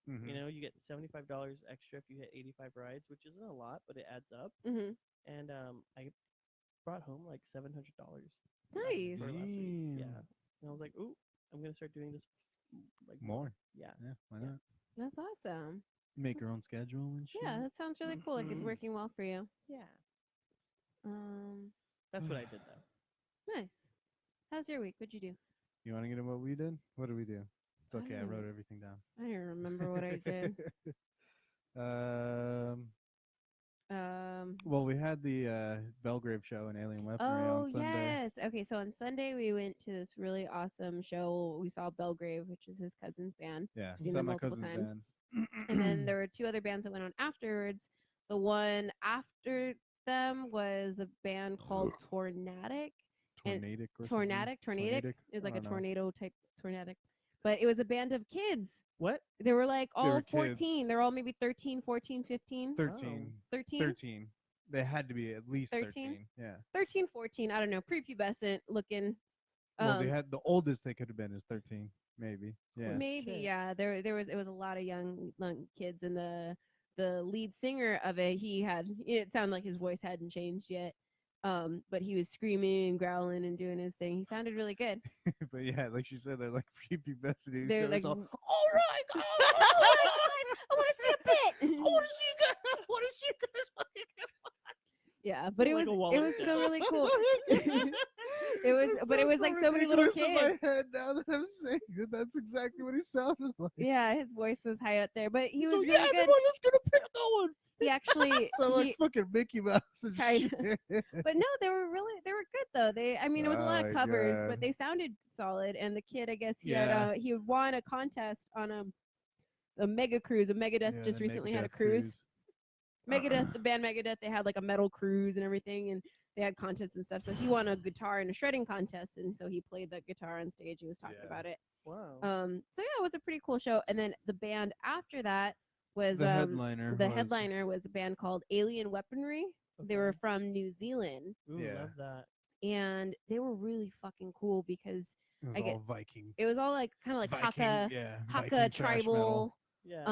Mhm. You get $75 extra if you hit 85 rides, which isn't a lot, but it adds up. Mm-hmm. And I brought home $700. Nice. For last week. Yeah, Damn. and I was like, ooh, I'm gonna start doing this More. Yeah. Yeah, why Yeah. not? That's awesome. Make your own schedule and shit. Yeah, that sounds really cool. Like it's working well for you. Yeah, Um, that's what I did though. nice. How's your week? What'd you do? You want to get into what we did? What did we do? It's I okay. I don't wrote know. everything down. I don't remember what I did. Well, we had the Belgrave show and Alien Weaponry Oh on Sunday. yes. Okay, so on Sunday we went to this really awesome show. We saw Belgrave, which is his cousin's band. Yeah, Seen saw them my multiple cousin's times. band. And then there were two other bands that went on afterwards. The one after them was a band called Tornadic. And Tornadic or Tornadic. something? It was like I a don't know. tornado type Tornadic. But it was a band of kids. What? They were like all were kids. 14. They're all maybe 13, 14, 15. 13. 13? 13. They had to be at least 13? 13. Yeah. 13, 14. I don't know. Prepubescent looking. Well, they had the oldest they could have been is 13, maybe. Yeah. Maybe, Shit. yeah. It was a lot of young kids, and the lead singer of it, it sounded like his voice hadn't changed yet. But he was screaming and growling and doing his thing. He sounded really good. But yeah, like she said, they're like prepubescent. They're So like, it's all, all right, guys, I want to see a bit. I want to see you guys. I want to see you guys. Yeah, but it Like a was wallet still down. really cool. It was like so many little In kids. my head now that I'm saying it, that's exactly what he sounded like. Yeah, his voice was high up there, but he was So, really yeah, good. everyone is gonna pick going. He actually, Sound like fucking Mickey Mouse and Kinda. shit. but no, they were good though. It was a lot Oh of my covers, God. but they sounded solid. And the kid, I guess Yeah. he won a contest on a mega cruise. Megadeth Yeah, just the recently had a Megadeth cruise. Megadeth, the band Megadeth, they had like a metal cruise and everything, and they had contests and stuff. So he won a guitar in a shredding contest, and so he played the guitar on stage. He was talking Yeah. about it. Wow. So yeah, it was a pretty cool show. And then the band after that was The headliner. the was- headliner was a band called Alien Weaponry. They were Okay. from New Zealand, Ooh, Yeah. love that. and they were really fucking cool because It was I get- all Viking. it was all like kind of like Viking, Hakka, yeah, Hakka Viking thrash metal. tribal. Yeah.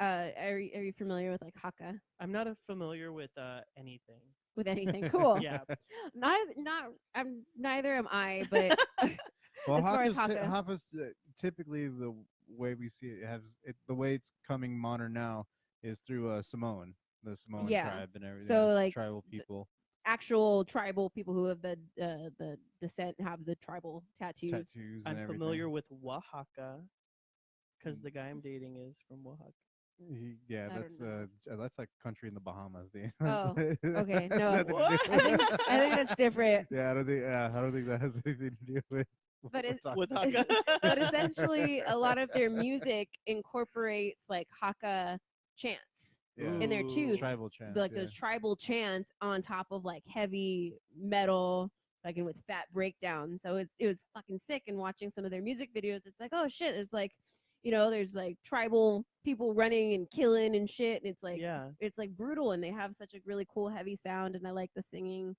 Are you familiar with like Hakka? I'm not familiar with anything. With anything cool? Yeah. Neither am I, but Well, as far as Hakka's, Hakka. Hakka's typically the way we see it the way it's coming modern now is through the Samoan Yeah. tribe and everything. So, like, tribal people, actual tribal people who have the descent have the tribal tattoos. tattoos. I'm and familiar everything. with Oaxaca because the guy I'm dating is from Oaxaca. Yeah, I that's don't that's like country in the Bahamas. Dude. Oh, okay, Has no. nothing to do What? with- I think that's different. Yeah, I don't think that has anything to do with. But what it's- we're With talking Hakka. But essentially, a lot of their music incorporates like Hakka chants yeah. in there too. Tribal chants. like yeah. those tribal chants on top of like heavy metal fucking with fat breakdowns. So it was fucking sick. And watching some of their music videos, it's like, oh shit, it's like, there's like tribal people running and killing and shit, and Yeah. it's like brutal, and they have such a really cool heavy sound, and I like the singing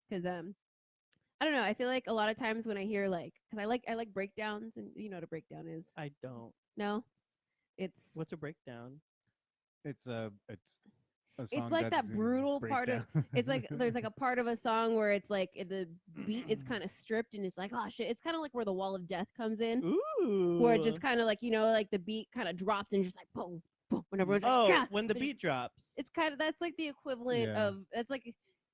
because I don't know, I feel like a lot of times when I hear like, because I like breakdowns, and you know what a breakdown is. I don't. No, it's What's a breakdown? It's a song it's like that that's in brutal part of breakdown. it's like there's like a part of a song where it's like the beat is kind of stripped, and it's like, oh shit, it's kind of like where the wall of death comes in, Ooh. where it just kind of like, like the beat kind of drops and just like boom boom, when everyone's Oh, like, yeah, when the there's- beat drops. it's kind of, that's like the equivalent Yeah. of, that's like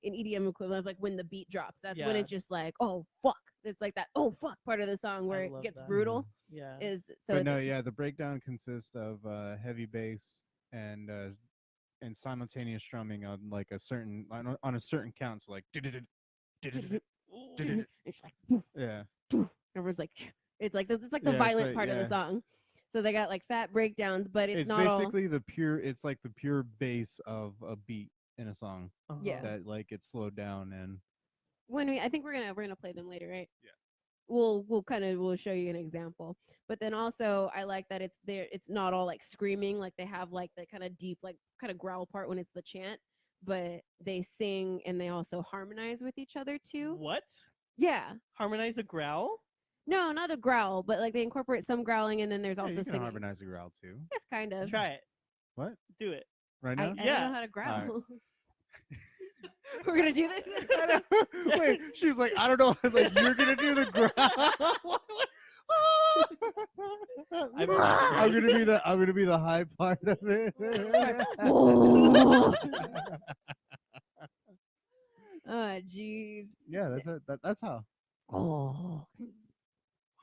an EDM equivalent of like when the beat drops, that's when Yeah. it's just like, oh fuck, it's like that oh fuck part of the song where I it love gets that. brutal. Yeah. Is so But no, yeah, the breakdown consists of heavy bass and simultaneous strumming on like a certain on a certain count. So like, it's like yeah, everyone's like, it's like the Yeah, it's violent like- part of the yeah. song. So they got like fat breakdowns, but it's not basically the pure. It's like the pure bass of a beat in a song Uh-huh. Yeah. that like gets slowed down and when I think we're gonna play them later, right? Yeah. We'll show you an example. But then also I like that it's there, it's not all like screaming, like they have like the kind of deep, like kind of growl part when it's the chant, but they sing and they also harmonize with each other too. What? Yeah. Harmonize a growl? No, not a growl, but like they incorporate some growling, and then there's yeah, also you can singing. harmonize a growl too. Yes, kind of. Try it. What Do it. right I now? don't Yeah. know how to Alright. growl. We're gonna do this. Wait, she's like, I don't know. Like, you're gonna do the growl. I'm gonna be the high part of it. Oh, jeez. Yeah, that's how. Oh.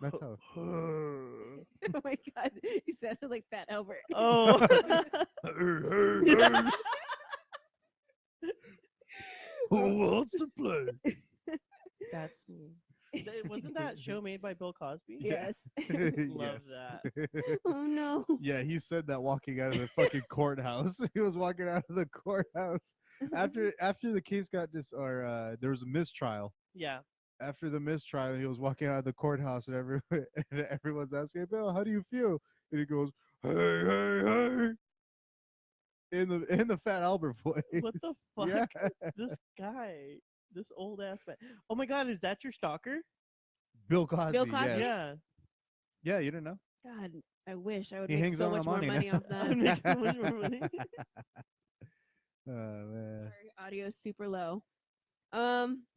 That's how. Oh my god, you sounded like Fat Albert. Oh. Who wants to play? That's me. Wasn't that show made by Bill Cosby? Yes. Love that. Oh no. Yeah, he said that walking out of the fucking courthouse. He was walking out of the courthouse after the case got there was a mistrial. Yeah. After the mistrial, he was walking out of the courthouse, and everyone's asking, Bill, how do you feel? And he goes, hey, hey, hey, in the Fat Albert voice. What the fuck? Yeah. This guy, this old ass man. Oh my god, is that your stalker? Bill Cosby. Bill Cosby? Yes. Yeah. Yeah, you didn't know. God, I wish I would He make hangs so on much the more money money now. off I that. make so much more money. Oh man, Our audio's super low.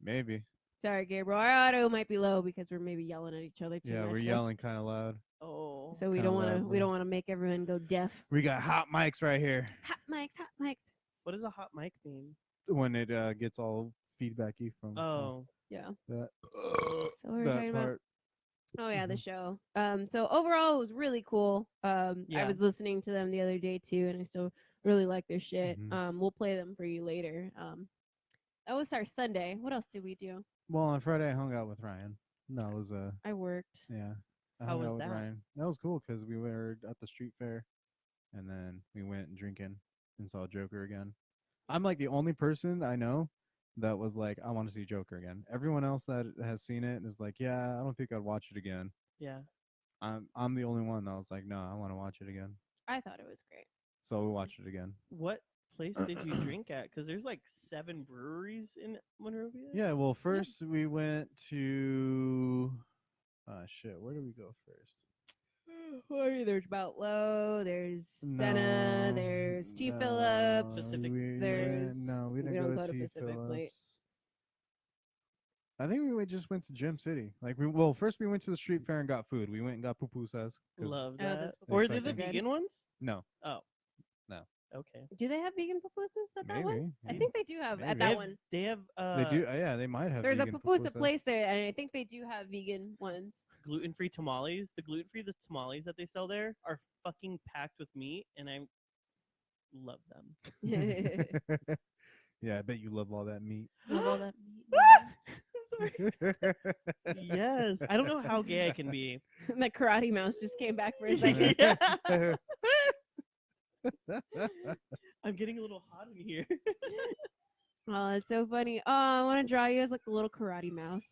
maybe. Sorry, Gabriel. Our audio might be low because we're maybe yelling at each other too Yeah, much. we're yelling kind of loud. Oh. So we kinda don't want to. loud, We don't want to make everyone go deaf. We got hot mics right here. Hot mics, hot mics. What does a hot mic mean? When it gets all feedbacky from Oh. Yeah. that, So what were we that talking about? part. Oh yeah, the Mhm. show. So overall, it was really cool. I Yeah. was listening to them the other day too, and I still really like their shit. Mhm. We'll play them for you later. That was our Sunday. What else did we do? Well, on Friday I hung out with Ryan. That was I worked. yeah. I How hung was out with that? Ryan. That was cool because we were at the street fair, and then we went drinking and saw Joker again. I'm like the only person I know that was like, I want to see Joker again. Everyone else that has seen it is like, yeah, I don't think I'd watch it again. Yeah. I'm the only one that was like, no, I want to watch it again. I thought it was great. So we watched it again. What place did you drink at? Because there's like 7 breweries in Monrovia. Yeah, well, first we went to shit, where did we go first? There's Mount Low, there's Senna, there's T. Phillips. Pacific- We there's- we didn't don't go to T. Pacific Plate. Phillips. I think just went to Gym City. Like first we went to the street fair and got food. We went and got pupusas. 'cause- Love Oh, that. that's Or are fucking they the good. vegan ones? No, Okay. Do they have vegan pupusas at that one? maybe. I think they do have at Maybe. that one. They have They do. Yeah, they might have. There's a vegan pupusa pupusas. place there, and I think they do have vegan ones. gluten-free tamales. The gluten-free tamales that they sell there are fucking packed with meat, and I love them. Yeah, I bet you love all that meat. Love all that meat. Sorry. Yes. I don't know how gay I can be. That karate mouse just came back for a second. Yeah. I'm getting a little hot in here. Oh, it's so funny. Oh, I want to draw you as like a little karate mouse.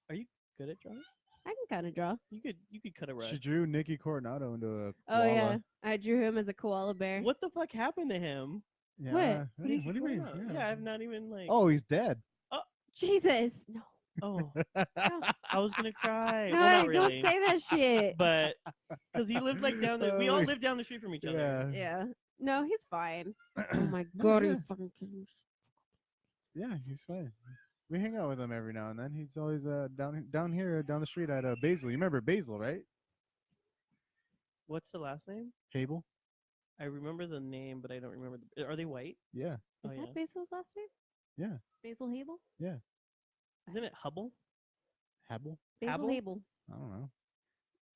Are you good at drawing? I can kind of draw. You could cut a rug. She drew Nicky Coronado into a Oh koala. yeah, I drew him as a koala bear. What the fuck happened to him? Yeah. What? What do you mean? Yeah, I've not even like. Oh, he's dead. Jesus, no, Oh, I was gonna cry. no, Well, not don't really. say that shit. But because he lived like down the, we all Oh, lived down the street from each other. Yeah, no, he's fine. Oh my No, god, yeah. he's fucking killing. Yeah, he's fine. We hang out with him every now and then. He's always down here down the street at Basil. You remember Basil, right? What's the last name? Hable. I remember the name, but I don't remember. Are they white? Yeah. Is Oh, that yeah. Basil's last name? Yeah. Basil Hable. Isn't it Hubble? Hable. Basil Hable? Hable. I don't know.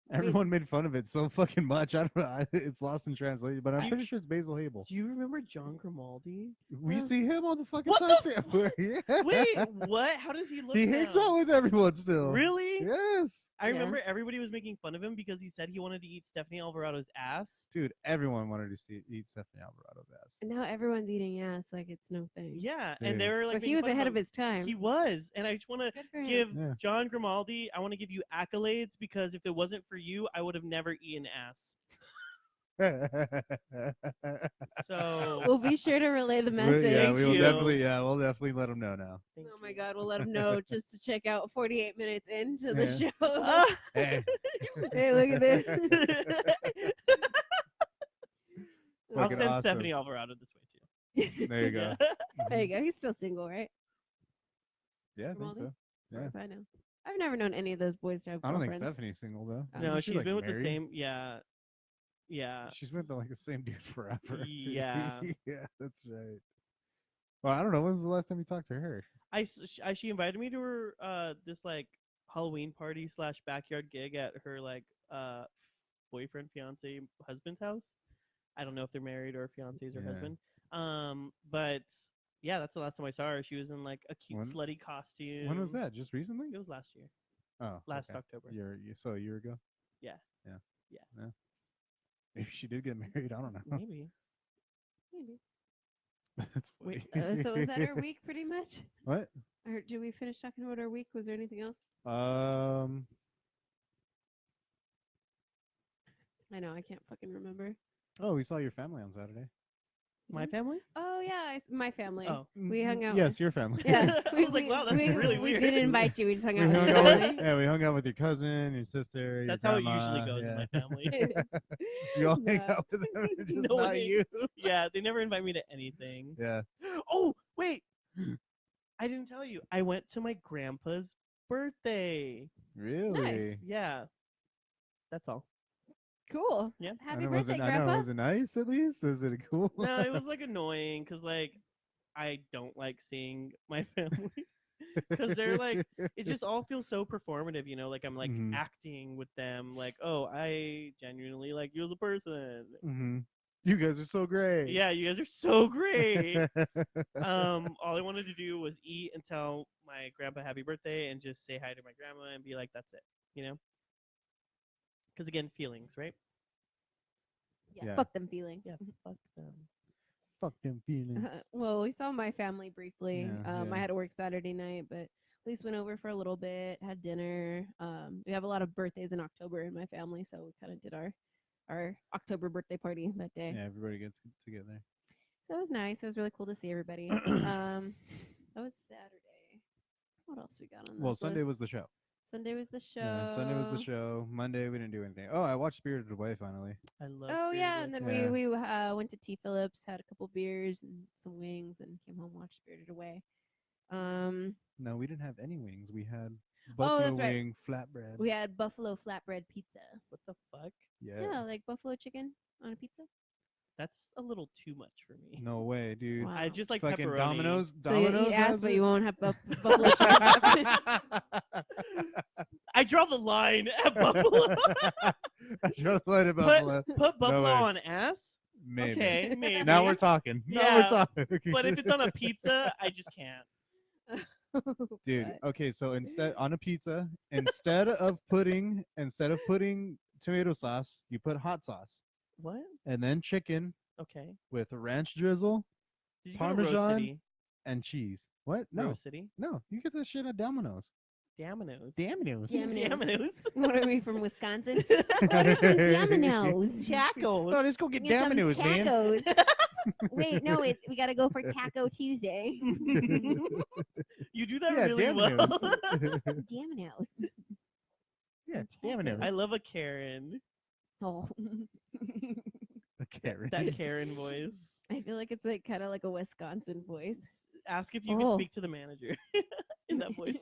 I mean- Everyone made fun of it so fucking much. I don't know. It's lost in translation, but I'm Do you- pretty sure it's Basil Hable. Do you remember John Grimaldi? We see him on the fucking What side the table. Yeah. Wait, what? How does he look? He hangs now? out with everyone still. Really? Yes. I Yeah. remember everybody was making fun of him because he said he wanted to eat Stephanie Alvarado's ass. Dude, everyone wanted to eat Stephanie Alvarado's ass. And now everyone's eating ass like it's no thing. Yeah, Dude. and they were like, So he making was fun ahead him. of his time. He was, and I just want to Good for him. give Yeah. John Grimaldi. I want to give you accolades because if it wasn't for you, I would have never eaten ass. So We'll be sure to relay the We- message. yeah, Thank we will you. definitely. Yeah, we'll definitely let him know now. thank Oh my you. god, we'll let him know just to check out 48 minutes into the Yeah. show. Ah! Hey. Hey, look at this. I'll Fucking send awesome. Stephanie Alvarado this way too. There you go. There you go. He's still single, right? Yeah, I think Grimaldi? so. As Yeah. far as I know. I've never known any of those boys to have I don't think girlfriends. Stephanie's single though. Oh. No, Isn't she, she's like, been with the married? same. Yeah, yeah. She's been with like the same dude forever. Yeah. Yeah, that's right. Well, I don't know. When was the last time you talked to her? She invited me to her this like Halloween party / backyard gig at her like boyfriend, fiance, husband's house. I don't know if they're married or fiance's or Yeah. husband. But yeah, that's the last time I saw her. She was in like a cute When- slutty costume. When was that? Just recently? It was last year, Oh, last okay. October. So a year ago. Yeah. Yeah. Yeah. Yeah. Maybe she did get married. I don't know. Maybe. Maybe. That's funny. Wait, so was that our week pretty much? What? Or did we finish talking about our week? Was there anything else? I know, I can't fucking remember. Oh, we saw your family on Saturday. My Mhm. family? Oh yeah, my family. Oh. We hung out Yes, with- your family. Yeah, I was like, wow, that's really we weird. didn't invite you. We just hung we out with hung your out with, family. yeah, we hung out with your cousin, your sister. Your That's how it grandma, usually goes in yeah. my family. You all hang No. out with them, just No one not hang- you. Yeah, they never invite me to anything. Yeah. Oh, wait. I didn't tell you. I went to my grandpa's birthday. Really? Yeah. That's all. Cool. Yeah. Happy I know, was birthday, it, I know, Grandpa. was it nice at least? Was it cool? No, it was like annoying because like I don't like seeing my family because they're like it just all feels so performative, you know, like I'm like Mhm. acting with them like, oh, I genuinely like you as a person. Hmm. You guys are so great. Yeah, you guys are so great. All I wanted to do was eat and tell my grandpa happy birthday and just say hi to my grandma and be like, that's it, you know? Because again, feelings, right? Yeah. Fuck them feelings. Yeah, fuck them. Fuck them feelings. Well, we saw my family briefly. Yeah, yeah. I had to work Saturday night, but at least went over for a little bit, had dinner. We have a lot of birthdays in October in my family, so we kind of did our October birthday party that day. Yeah, everybody gets together. So it was nice. It was really cool to see everybody. That was Saturday. What else we got on? Well, this Sunday list? was the show. Sunday was the show. Yeah, Sunday was the show. Monday we didn't do anything. Oh, I watched Spirited Away finally. I love Oh yeah, Spirited and then Yeah. we went to T. Phillips, had a couple beers and some wings, and came home watched Spirited Away. No, we didn't have any wings. We had Oh, buffalo that's right. wing flatbread. We had buffalo flatbread pizza. What the fuck? Yeah, like buffalo chicken on a pizza. That's a little too much for me. No way, dude. Wow. I just like Fucking pepperoni. Domino's. So you Domino's eat ass, has but it? you won't have buffalo chicken. I draw the line at buffalo. I draw the line at buffalo. Put buffalo way. on ass. Maybe. Okay, maybe. Now we're talking. Now Yeah, we're talking. But if it's on a pizza, I just can't. Dude, But- okay, so instead on a pizza, instead of putting tomato sauce, you put hot sauce What? and then chicken Okay. with ranch drizzle, Did you go to Rose Parmesan? City? and cheese. What? No, Rose City. no. You get that shit at Domino's. Domino's. Domino's. Domino's. Domino's. What are we from Wisconsin? What is from Domino's? Tacos. Oh, let's go get Get some Domino's, man. tacos. Wait, no, we gotta go for Taco Tuesday. You do that Yeah, really Domino's. well. Domino's. Yeah, Tacos. Domino's. I love a Karen. Oh. A Karen. That Karen voice. I feel like it's like kind of like a Wisconsin voice. Ask if you can Oh. speak to the manager in that voice.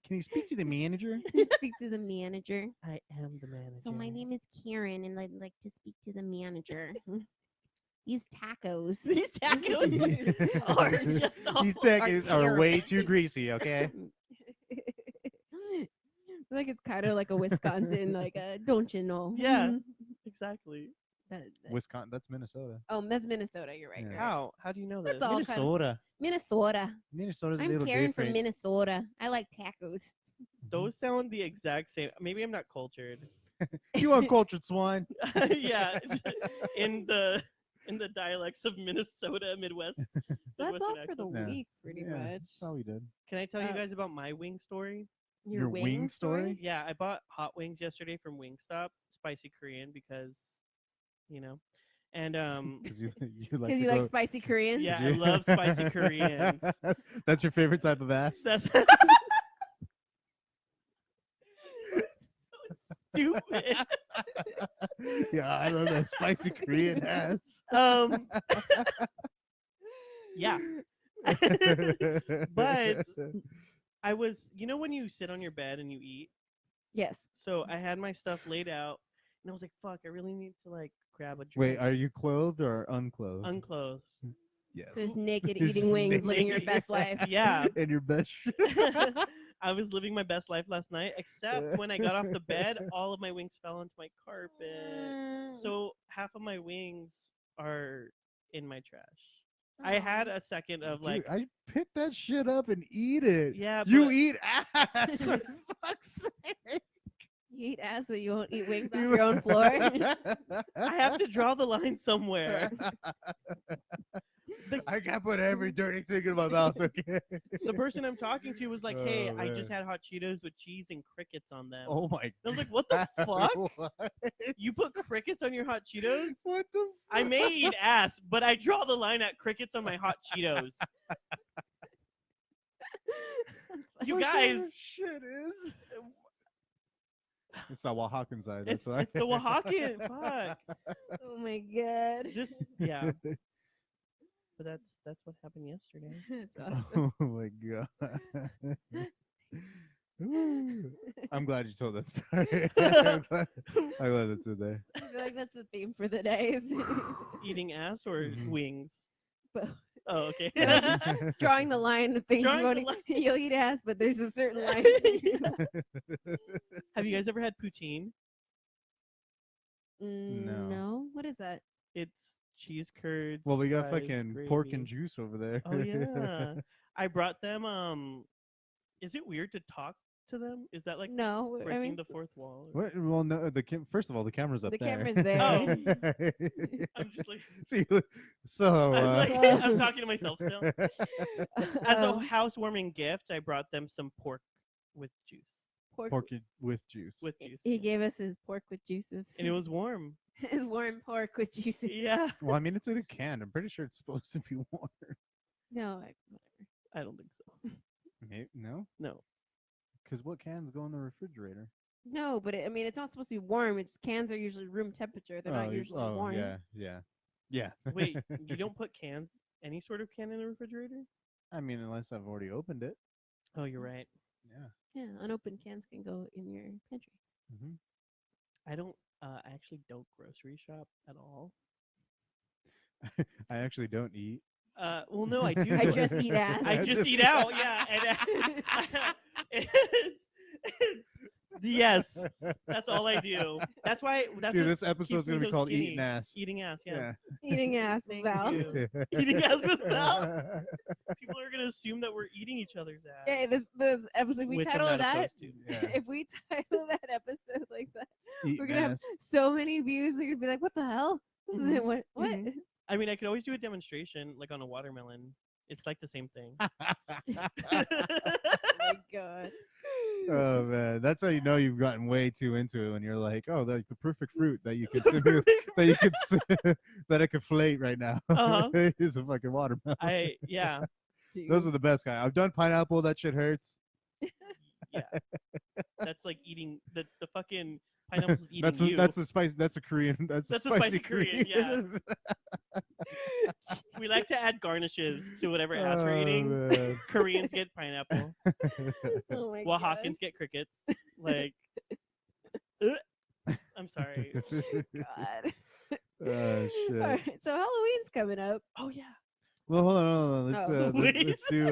Can you speak to the manager? Speak to the manager. I am the manager. So my name is Karen, and I'd like to speak to the manager. These tacos. These tacos are just awful. These tacos are way too greasy. Okay. Like it's kind of like a Wisconsin, like a don't you know? Yeah. Exactly. Wisconsin. That's Minnesota. Oh, that's Minnesota. You're right. Yeah. you're right. How? How do you know That's this? all kind of- Minnesota. Minnesota. Minnesota's a I'm little Karen from different. Minnesota. I like tacos. Those sound the exact same. Maybe I'm not cultured. You uncultured swine. Yeah, in the dialects of Minnesota, Midwest. So that's Midwestern all for the accent. Yeah. week, pretty Yeah, much. That's all we did. Can I tell you Uh, guys about my wing story? Your wing story? Yeah, I bought hot wings yesterday from Wingstop, spicy Korean, because, and 'Cause you like Because to you go- like spicy Koreans. Yeah, I love spicy Koreans. That's your favorite type of ass. That's stupid. Yeah, I love that spicy Korean ass. Yeah. But I was, when you sit on your bed and you eat. Yes. So I had my stuff laid out, and I was like, "Fuck, I really need to like grab a drink." Wait, are you clothed or unclothed? Unclothed. Yes. So just naked You're eating just wings, living your naked. best life. Yeah. In your best shirt. I was living my best life last night, except when I got off the bed, all of my wings fell onto my carpet. So half of my wings are in my trash. I had a second of like, Dude, I pick that shit up and eat it. yeah, You but eat ass. For fuck's sake. You eat ass, but you won't eat wings off You- your own floor. I have to draw the line somewhere. I can't put every dirty thing in my mouth. Okay. The person I'm talking to was like, "Hey, Oh, I just man. had hot Cheetos with cheese and crickets on them." Oh my. I was like, "What the fuck? What? You put crickets on your hot Cheetos?" What the? I fuck? may eat ass, but I draw the line at crickets on my hot Cheetos. You What guys, kind of shit is. It's the Oaxacan side. it's That's why. the Oaxacan. Fuck. Oh my god. This, yeah. But that's what happened yesterday. That's awesome. Oh my god. Ooh. I'm glad you told that story. I'm glad that's in there. I feel like that's the theme for the day. Is Eating ass or Mhm. wings? Both. Oh, okay. No, just drawing the line of things Drawing you the won't line. eat. You'll eat ass, but there's a certain line. Have you guys ever had poutine? No. No. What is that? It's cheese curds. Well, we got fries, fucking pork and gravy. juice over there. Oh yeah. I brought them. Is it weird to talk to them? Is that like No. I breaking mean, the fourth wall? or- What? Well, no. First of all, the camera's up the there. camera's there. I'm just like, See, so I'm, like uh, I'm talking to myself still. As a Um, housewarming gift, I brought them some pork with juice. pork with juice. With juice. He gave us his pork with juices. And it was warm. His warm pork with juices. Yeah. Well, I mean, it's in a can. I'm pretty sure it's supposed to be warm. No, whatever. I don't think so. Maybe, no, No. because what cans go in the refrigerator? No, but I mean, it's not supposed to be warm. It's cans are usually room temperature. They're not usually warm. Yeah. Wait, you don't put cans, any sort of can in the refrigerator? I mean, unless I've already opened it. Oh, you're right. Yeah. Yeah, unopened cans can go in your pantry. Hmm. I actually don't grocery shop at all. I actually don't eat. Well, no, I do. I just eat ass. I just eat out, yeah. And it's yes, that's all I do. That's why. That's Dude, what this episode's keeps me gonna be so called skinny. Eating Ass. Eating ass, yeah. Eating ass, Thank Val. you. Eating ass with Val? People are gonna assume that we're eating each other's ass. Yeah, this episode, if we which I'm title not that, opposed to. Yeah. if we title that episode like that, Eating we're gonna have ass. so many views. They're gonna be like, "What the hell? This Mhm. isn't what? What?" Mhm. I mean, I could always do a demonstration, like on a watermelon. It's like the same thing. Oh my god. Oh man, that's how you know you've gotten way too into it when you're like, oh, the perfect fruit that you can simulate, that you can that I could flate right now Uh-huh. is a fucking watermelon. Yeah. Those Dude. are the best kind. I've done pineapple. That shit hurts. Yeah. That's like eating the fucking pineapple's eating That's a, you. that's a spice. That's a Korean. That's a spicy Korean, yeah. We like to add garnishes to whatever ass we're eating. man. Koreans get pineapple. Oh my Oaxacans get crickets. Like, I'm sorry. god. Oh shit. All right, so Halloween's coming up. Oh yeah. Well, hold on. Let's Oh. Wait. let's do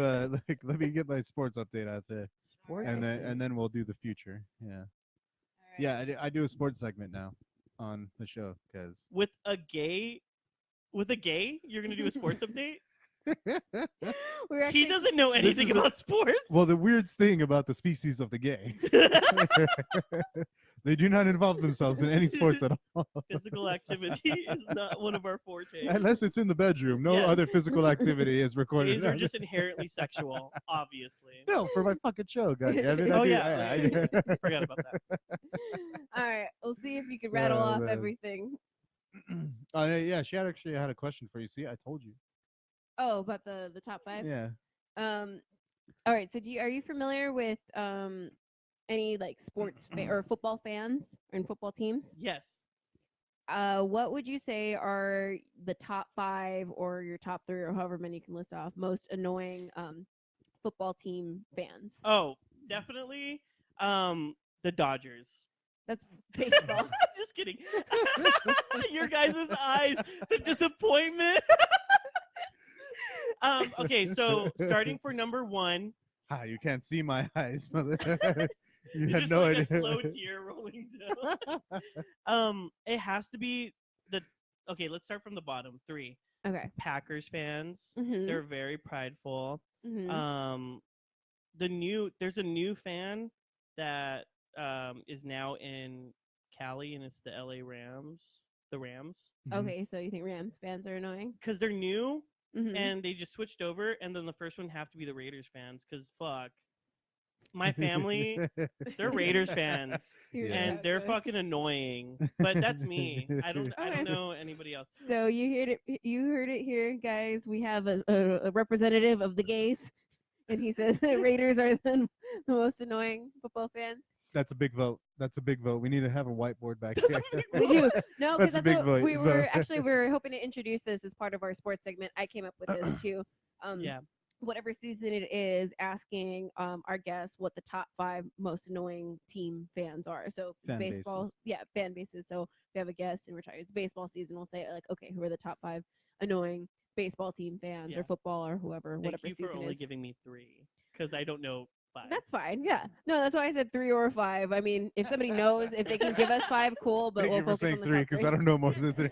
like let me get my sports update out there, Sports. and update. then we'll do the future. Yeah, All right. yeah. I do a sports segment now on the show because With a gay, you're gonna do a sports update. We're He actually, doesn't know anything is a- about sports. well, the weird thing about the species of the gay, they do not involve themselves in any sports at all, Physical activity is not one of our fortes. unless it's in the bedroom. No Yes. other physical activity is recorded. Gays are just inherently sexual, obviously. no for my fucking show. Goddammit. Oh, I do- yeah. I- Forgot about that. all right, we'll see if you can rattle Oh, off man. everything. yeah, she actually had a question for you. See, I told you. Oh, about the top 5? Yeah. All right, so are you familiar with any like sports or football fans and football teams? Yes. What would you say are the top 5 or your top 3 or however many you can list off most annoying football team fans? Oh, definitely. The Dodgers. That's baseball. Just kidding. Your guys' eyes, the disappointment. Okay, so starting for number 1, Ah, you can't see my eyes, mother. you it's had just no like idea. a slow tear rolling down. It has to be okay, let's start from the bottom. 3. Okay. Packers fans. Mhm. They're very prideful. Mhm. There's a new fan that is now in Cali, and it's the LA Rams. The Rams. Okay, so you think Rams fans are annoying? Because they're new Mhm. and they just switched over, and then the first one have to be the Raiders fans, because fuck. My family, they're Raiders fans. Here's Yeah. how And it they're goes. fucking annoying. But that's me. I don't Okay. know anybody else. So you heard it here, guys. We have a representative of the gays, and he says the Raiders are the most annoying football fans. That's a big vote. That's a big vote. We need to have a whiteboard back That's here. a big We do. No, because That's a that's big what vote- we were vote. actually we were hoping to introduce this as part of our sports segment. I came up with this too. Yeah. Whatever season it is, asking our guests what the top 5 most annoying team fans are. So Fan baseball, bases. yeah, fan bases. So if we have a guest and we're talking it's baseball season, we'll say like, okay, who are the top 5 annoying baseball team fans Yeah. or football or whoever, Thank whatever you for season only is. giving me 3, because I don't know 5. That's fine. Yeah. No, that's why I said 3 or 5. I mean, if somebody knows if they can give us 5, cool. But Thank we'll you for focus saying on the 3 top because 3. I don't know more than 3.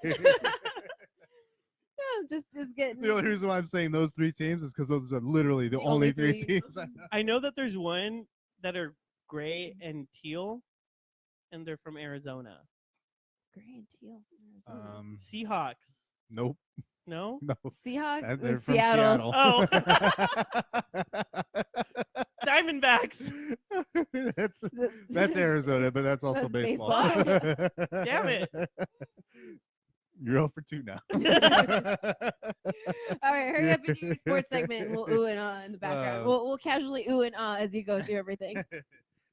Yeah, just getting. The only reason why I'm saying those 3 teams is because those are literally the only 3 teams I know. I know that there's one that are gray and teal, and they're from Arizona. Gray and teal. Arizona. Seahawks. Nope. No? No. Seahawks. They're is from Seattle. Oh. Diamondbacks. that's Arizona, but that's also That's baseball. Damn it. You're 0 for 2 now. All right, hurry up and do your sports segment. And we'll ooh and ah in the background. We'll casually ooh and ah as you go through everything.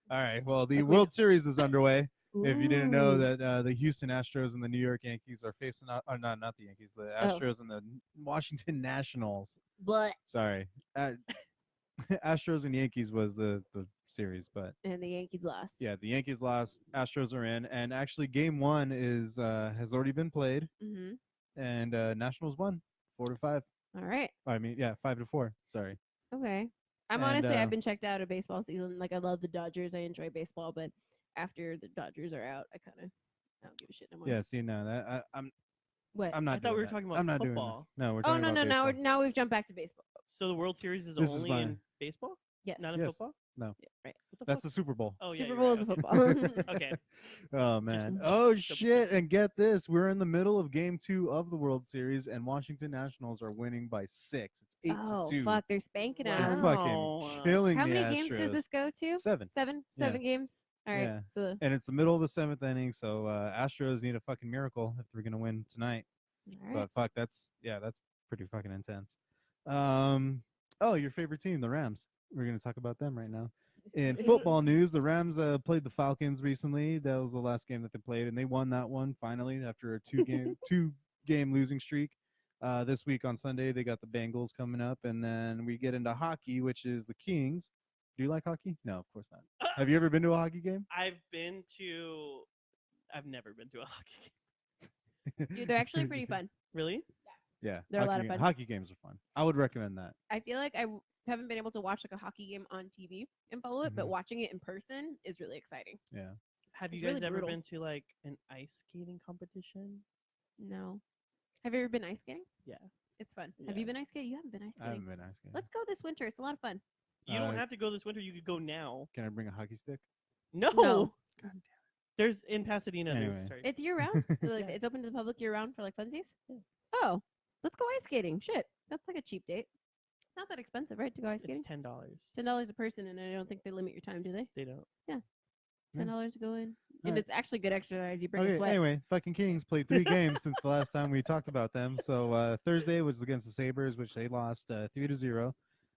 All right. Well, the Like we- World Series is underway. If you didn't know Ooh. that the Houston Astros and the New York Yankees are facing not the Yankees, the Oh. Astros and the Washington Nationals. But Sorry. Astros and Yankees was the series, but and the Yankees lost. yeah, the Yankees lost, Astros are in, and actually game 1 is has already been played, Mm-hmm. and Nationals won 4-5. All right. I mean, yeah, 5-4. Sorry. Okay. I'm And, honestly I've been checked out of baseball season. Like I love the Dodgers. I enjoy baseball, but after the Dodgers are out, I don't give a shit no more. Yeah, see now that What? I'm not. I thought we doing were that. talking about I'm not football. Doing that. No, we're Oh talking no about no baseball. now we've jumped back to baseball. So the World Series is This is only my- in baseball? Yes. Not in Yes. football. Yeah, right. What the That's fuck? the Super Bowl. Oh yeah, Super you're Bowl right, is a okay. football. Okay. Oh man. Just Oh double shit. checking. And get this. We're in the middle of game 2 of the World Series and Washington Nationals are winning by 6. It's 8 Oh to 2. fuck, they're spanking They're them. Wow. fucking killing How the many games does Astros. this go to? 7. Seven Yeah. games. All right. Yeah. So And it's the middle of the 7th inning, so Astros need a fucking miracle if they're gonna win tonight. all right. But fuck, that's pretty fucking intense. Oh, your favorite team, the Rams. We're gonna talk about them right now. In football news, the Rams played the Falcons recently. That was the last game that they played, and they won that one finally after a two game losing streak. This week on Sunday, they got the Bengals coming up, and then we get into hockey, which is the Kings. Do you like hockey? No, of course not. Have you ever been to a hockey game? I've never been to a hockey game. Dude, they're actually pretty fun. Really? Yeah, They're a lot of fun. Hockey games are fun. I would recommend that. I feel like haven't been able to watch like a hockey game on TV and follow it, but Mhm. watching it in person is really exciting. Yeah. Have you It's guys really ever brutal. been to like an ice skating competition? No. Have you ever been ice skating? Yeah. It's fun. Have you Yeah. been ice skating? You haven't been ice I skating. haven't been ice skating. Let's go this winter. It's a lot of fun. You don't Uh, have to go this winter. You could go now. Can I bring a hockey stick? No. No. There's in Pasadena. Anyway. There's, sorry. It's year round. Like, Yeah. it's open to the public year round for like funsies. Yeah. Oh, let's go ice skating. Shit, that's like a cheap date. It's not that expensive, right? To go ice skating. It's $10. $10 a person, and I don't think they limit your time, do they? They don't. $10 to go in, and Alright. it's actually good exercise. You bring a Okay, sweat. anyway, fucking Kings played 3 games since the last time we talked about them. So Thursday was against the Sabres, which they lost 3-0,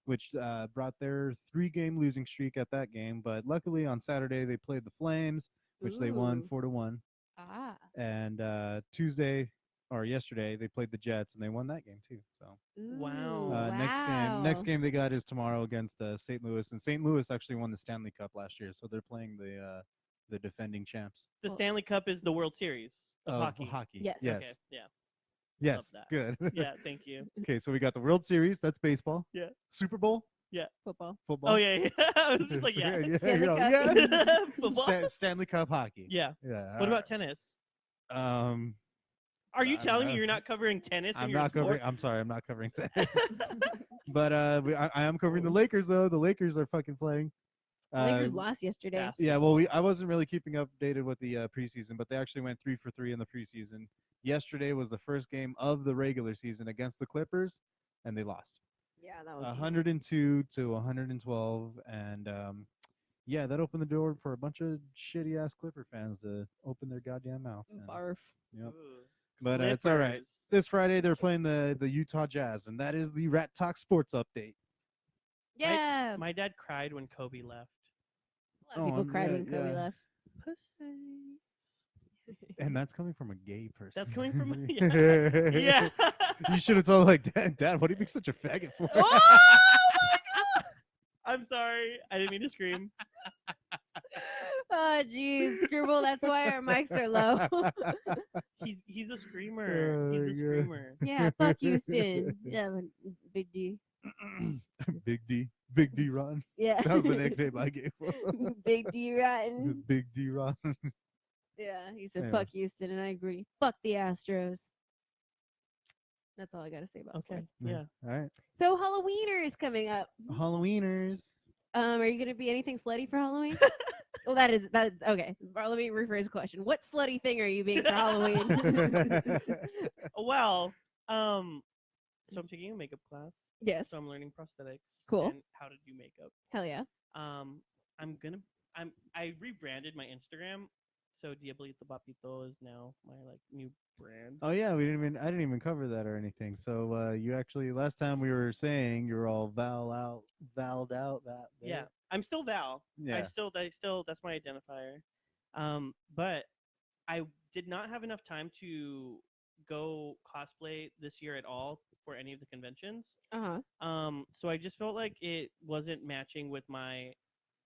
which brought their 3-game losing streak at that game. But luckily on Saturday they played the Flames, which they won Ooh. 4-1. Ah. And yesterday they played the Jets and they won that game too. So Wow. Wow. next game they got is tomorrow against St. Louis, and St. Louis actually won the Stanley Cup last year, so they're playing the defending champs The Well- Stanley Cup is the World Series of hockey. Yes. Yes. Okay. Yeah. Yes. that. Good. Yeah. Thank you. Okay, so we got the World Series. That's baseball. Yeah. Super Bowl. Football. Football. Oh yeah. Yeah. I was just like, yeah. Stanley Cup. yeah. Football? Stanley Cup hockey. Yeah. Yeah. What about tennis? Are you I telling me know. you're not covering tennis? in I'm your not sport? covering. I'm sorry, I'm not covering tennis. But I am covering the Lakers though. The Lakers are fucking playing. Lakers lost yesterday. yeah. Yeah, well, I wasn't really keeping updated with the preseason, but they actually went 3 for 3 in the preseason. Yesterday was the first game of the regular season against the Clippers, and they lost Yeah, that was 102 to 112, and yeah, that opened the door for a bunch of shitty ass Clipper fans to open their goddamn mouth. and- barf. Yep. Ooh. But it's all right. Clippers. This Friday they're playing the Utah Jazz, and that is the Ratt Talk Sports Update. Yeah. My dad cried when Kobe left. A lot of people cried yeah, when Kobe yeah. left. Pussies. And that's coming from a gay person. That's coming from yeah. You should have told Dad, what do you make such a faggot for? Oh I'm sorry. I didn't mean to scream. Oh, jeez, Scribble. That's why our mics are low. He's a screamer. Oh, He's a God. screamer. Yeah, fuck Houston. Yeah, Big D. Big D Rotten. Yeah. That was the nickname I gave him. Big D rotten. Big D Rotten. Yeah, he said Anyways. fuck Houston, and I agree. Fuck the Astros. That's all I got to say about Okay. sports. Yeah. All right. So Halloweener is coming up. Halloweeners. Are you gonna be anything slutty for Halloween? Well, that okay. Let me rephrase the question. What slutty thing are you being for Halloween? Well, so I'm taking a makeup class. Yes. So I'm learning prosthetics. Cool. And how to do makeup. Hell yeah. I rebranded my Instagram. So Diablito Papito is now my like new brand. Oh yeah, I didn't even cover that or anything. So you actually last time we were saying you were all valed out that day. Yeah. I'm still Val. Yeah. That's my identifier. But I did not have enough time to go cosplay this year at all for any of the conventions. Uh-huh. So I just felt like it wasn't matching with my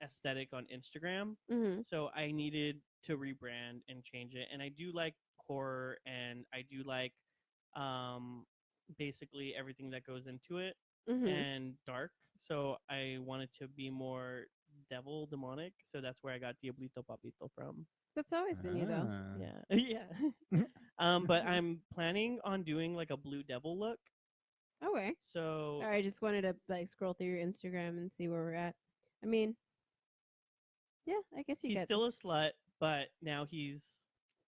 aesthetic on Instagram. Mm-hmm. So I needed to rebrand and change it. And I do like horror, and I do like basically everything that goes into it, Mm-hmm. and dark. So I wanted to be more devil demonic. So that's where I got Diablito Papito from. That's always been you though. Yeah. Yeah. But I'm planning on doing like a blue devil look. Okay. So Sorry, I just wanted to like scroll through your Instagram and see where we're at. I mean, yeah, I guess you he's got. still a slut, but now he's.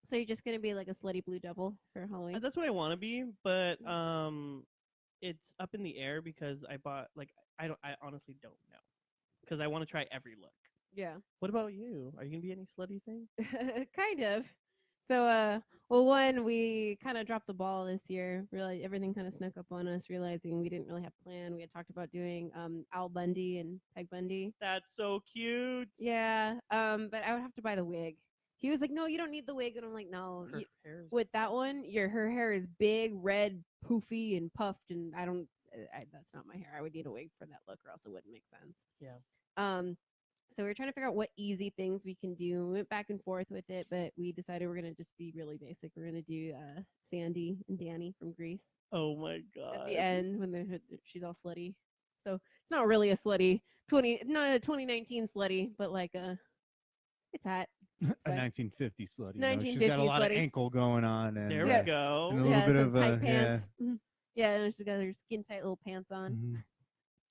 So you're just gonna be like a slutty blue devil for Halloween? That's what I want to be, but it's up in the air because I bought I honestly don't know because I want to try every look. Yeah. What about you? Are you gonna be any slutty thing? Kind of. So, well, one, we kind of dropped the ball this year. Really, everything kind of snuck up on us, realizing we didn't really have a plan. We had talked about doing Al Bundy and Peg Bundy. That's so cute. Yeah. But I would have to buy the wig. He was like, "No, you don't need the wig," and I'm like, "No." Her hair's With that one, her hair is big, red, poofy, and puffed, and I don't. That's not my hair. I would need a wig for that look, or else it wouldn't make sense. Yeah. So we were trying to figure out what easy things we can do. We went back and forth with it, but we decided we're gonna just be really basic. We're gonna do Sandy and Danny from Grease Oh my at god. the end when she's all slutty. So it's not really a slutty not a 2019 slutty, but like it's hot. A It's fine. 1950 slut. You know? She's 1950 got a lot slutty. of ankle going on, and There Yeah. we go. And a little bit some of tight pants. Yeah, and she's got her skin tight little pants on. mhm.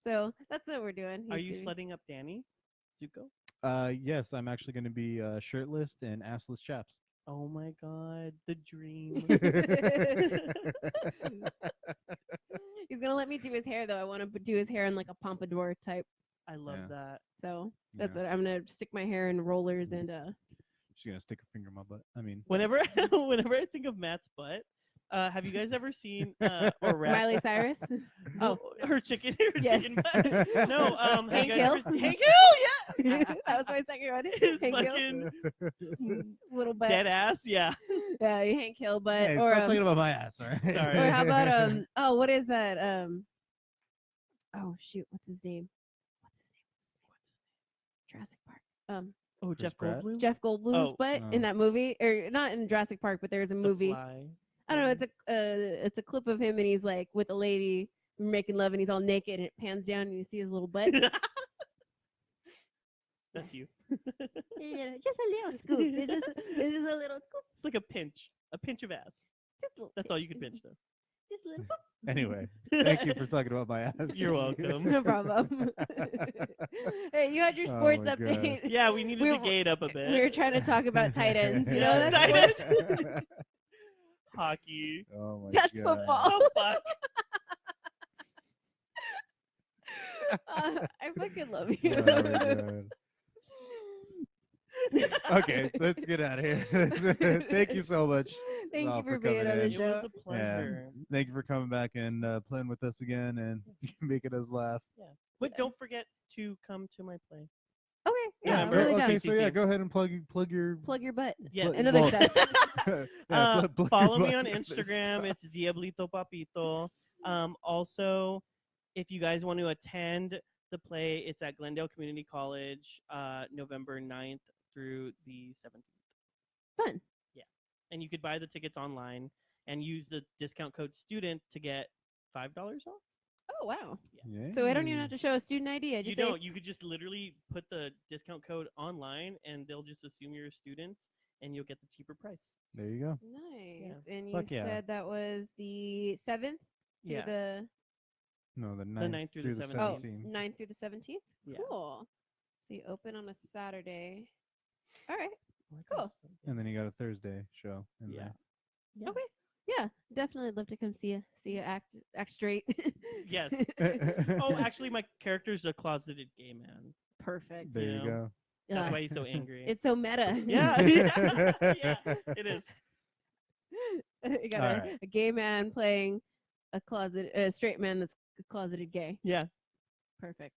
So that's what we're doing. Are He's you doing- slutting up Danny? Zuko? Yes, I'm actually going to be shirtless and assless chaps. Oh my god, the dream. He's gonna let me do his hair though. I want to do his hair in like a pompadour type. I love Yeah. that. So that's Yeah. what I'm gonna stick my hair in rollers and She's gonna stick her finger in my butt. I mean, Whenever whenever I think of Matt's butt, have you guys ever seen or Ratt? Miley Cyrus. No, Oh. her chicken Yes. butt. No, have Hank you guys Hill? ever Hank Hill? Yeah. that was my second one. His Hank Hill. fucking Little butt. dead ass. Yeah. Yeah, Hank Hill butt. hey, or stop talking about my ass, all right? Sorry. or how about oh, what is that? Oh shoot, what's his name? Jurassic Park. Oh, Chris Jeff Pratt? Goldblum. Jeff Goldblum's Oh. butt in that movie, or not in Jurassic Park, but there's a The movie. Fly. I don't know. It's a clip of him and he's like with a lady making love and he's all naked and it pans down and you see his little butt. That's you. Just a little scoop. It's just a little scoop. It's like a pinch of ass. Just a little. That's all you could pinch though. Just a little. Anyway, thank you for talking about my ass. You're welcome. No problem. Hey, you had your Oh sports my God. update. Yeah, we needed We to were- gate up a bit. We were trying to talk about tight ends. You know, Yeah, that's tight sports. ends. Hockey. Oh my That's God. football. Oh fuck. I fucking love Oh you. my God. Okay, let's get out of here. Thank you so much. Thank all you for for being coming on the in. It show. was a pleasure. Thank you for coming back and playing with us again and making us laugh. But don't forget to come to my play. Okay, yeah, Yeah, I'm go- really okay, down. so yeah, go ahead and plug your. Plug your butt. Yes. And other well, stuff. yeah, plug your Follow me butt on and other Instagram. stuff. It's Diablito Papito. Also, if you guys want to attend the play, it's at Glendale Community College, November 9th through the 17th. Fun. And you could buy the tickets online and use the discount code STUDENT to get $5 off. Oh wow. Yeah. So I don't even have to show a student ID. I You just don't. You could just literally put the discount code online, and they'll just assume you're a student, and you'll get the cheaper price. There you go. Nice. And you Fuck yeah. said that was the 7th Yeah. through the No, the 9th 9th through the 17th. 9th through the 17th. Yeah. Cool. So you open on a Saturday. All right. All that Cool. kind of stuff. And then you got a Thursday show. in Yeah. there. Yeah. Okay. Yeah, definitely love to come see you act straight. Yes. Oh, actually, my character's a closeted gay man. Perfect. There you know. go. That's Yeah. why he's so angry. It's so meta. yeah, yeah, it is. You got Alright. a gay man playing a straight man that's closeted gay. Yeah. Perfect.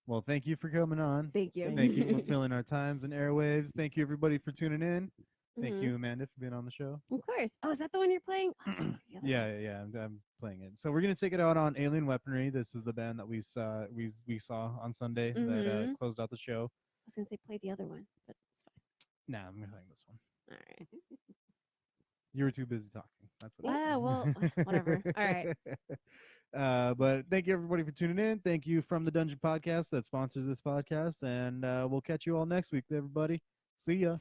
Well, thank you for coming on. Thank you. Thank you for filling our times and airwaves. Thank you, everybody, for tuning in. Thank Mhm. you, Amanda, for being on the show. Of course. Oh, is that the one you're playing? Oh, I forgot the other one. Yeah, I'm playing it. So we're gonna take it out on Alien Weaponry. This is the band that we saw on Sunday that Mhm. closed out the show. I was gonna say play the other one, but it's fine. Nah, I'm playing this one. All right. You were too busy talking. That's what. Ah, well, whatever. All right. But thank you, everybody, for tuning in. Thank you from the Dungeon Podcast that sponsors this podcast, and we'll catch you all next week, everybody. See ya.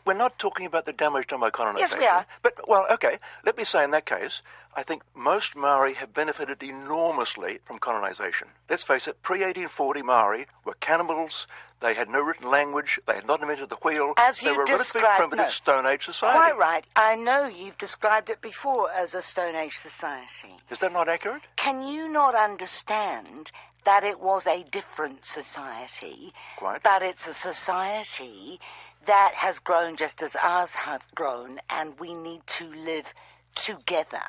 we're not talking about the damage done by colonisation. Yes, we are. But, well, okay, let me say in that case, I think most Maori have benefited enormously from colonisation. Let's face it, pre-1840 Maori were cannibals, they had no written language, they had not invented the wheel, As they you were a relatively described- primitive no. Stone Age society. Quite right. I know you've described it before as a Stone Age society. Is that not accurate? Can you not understand that it was a different society? Quite. But it's a society that has grown just as ours have grown, and we need to live together.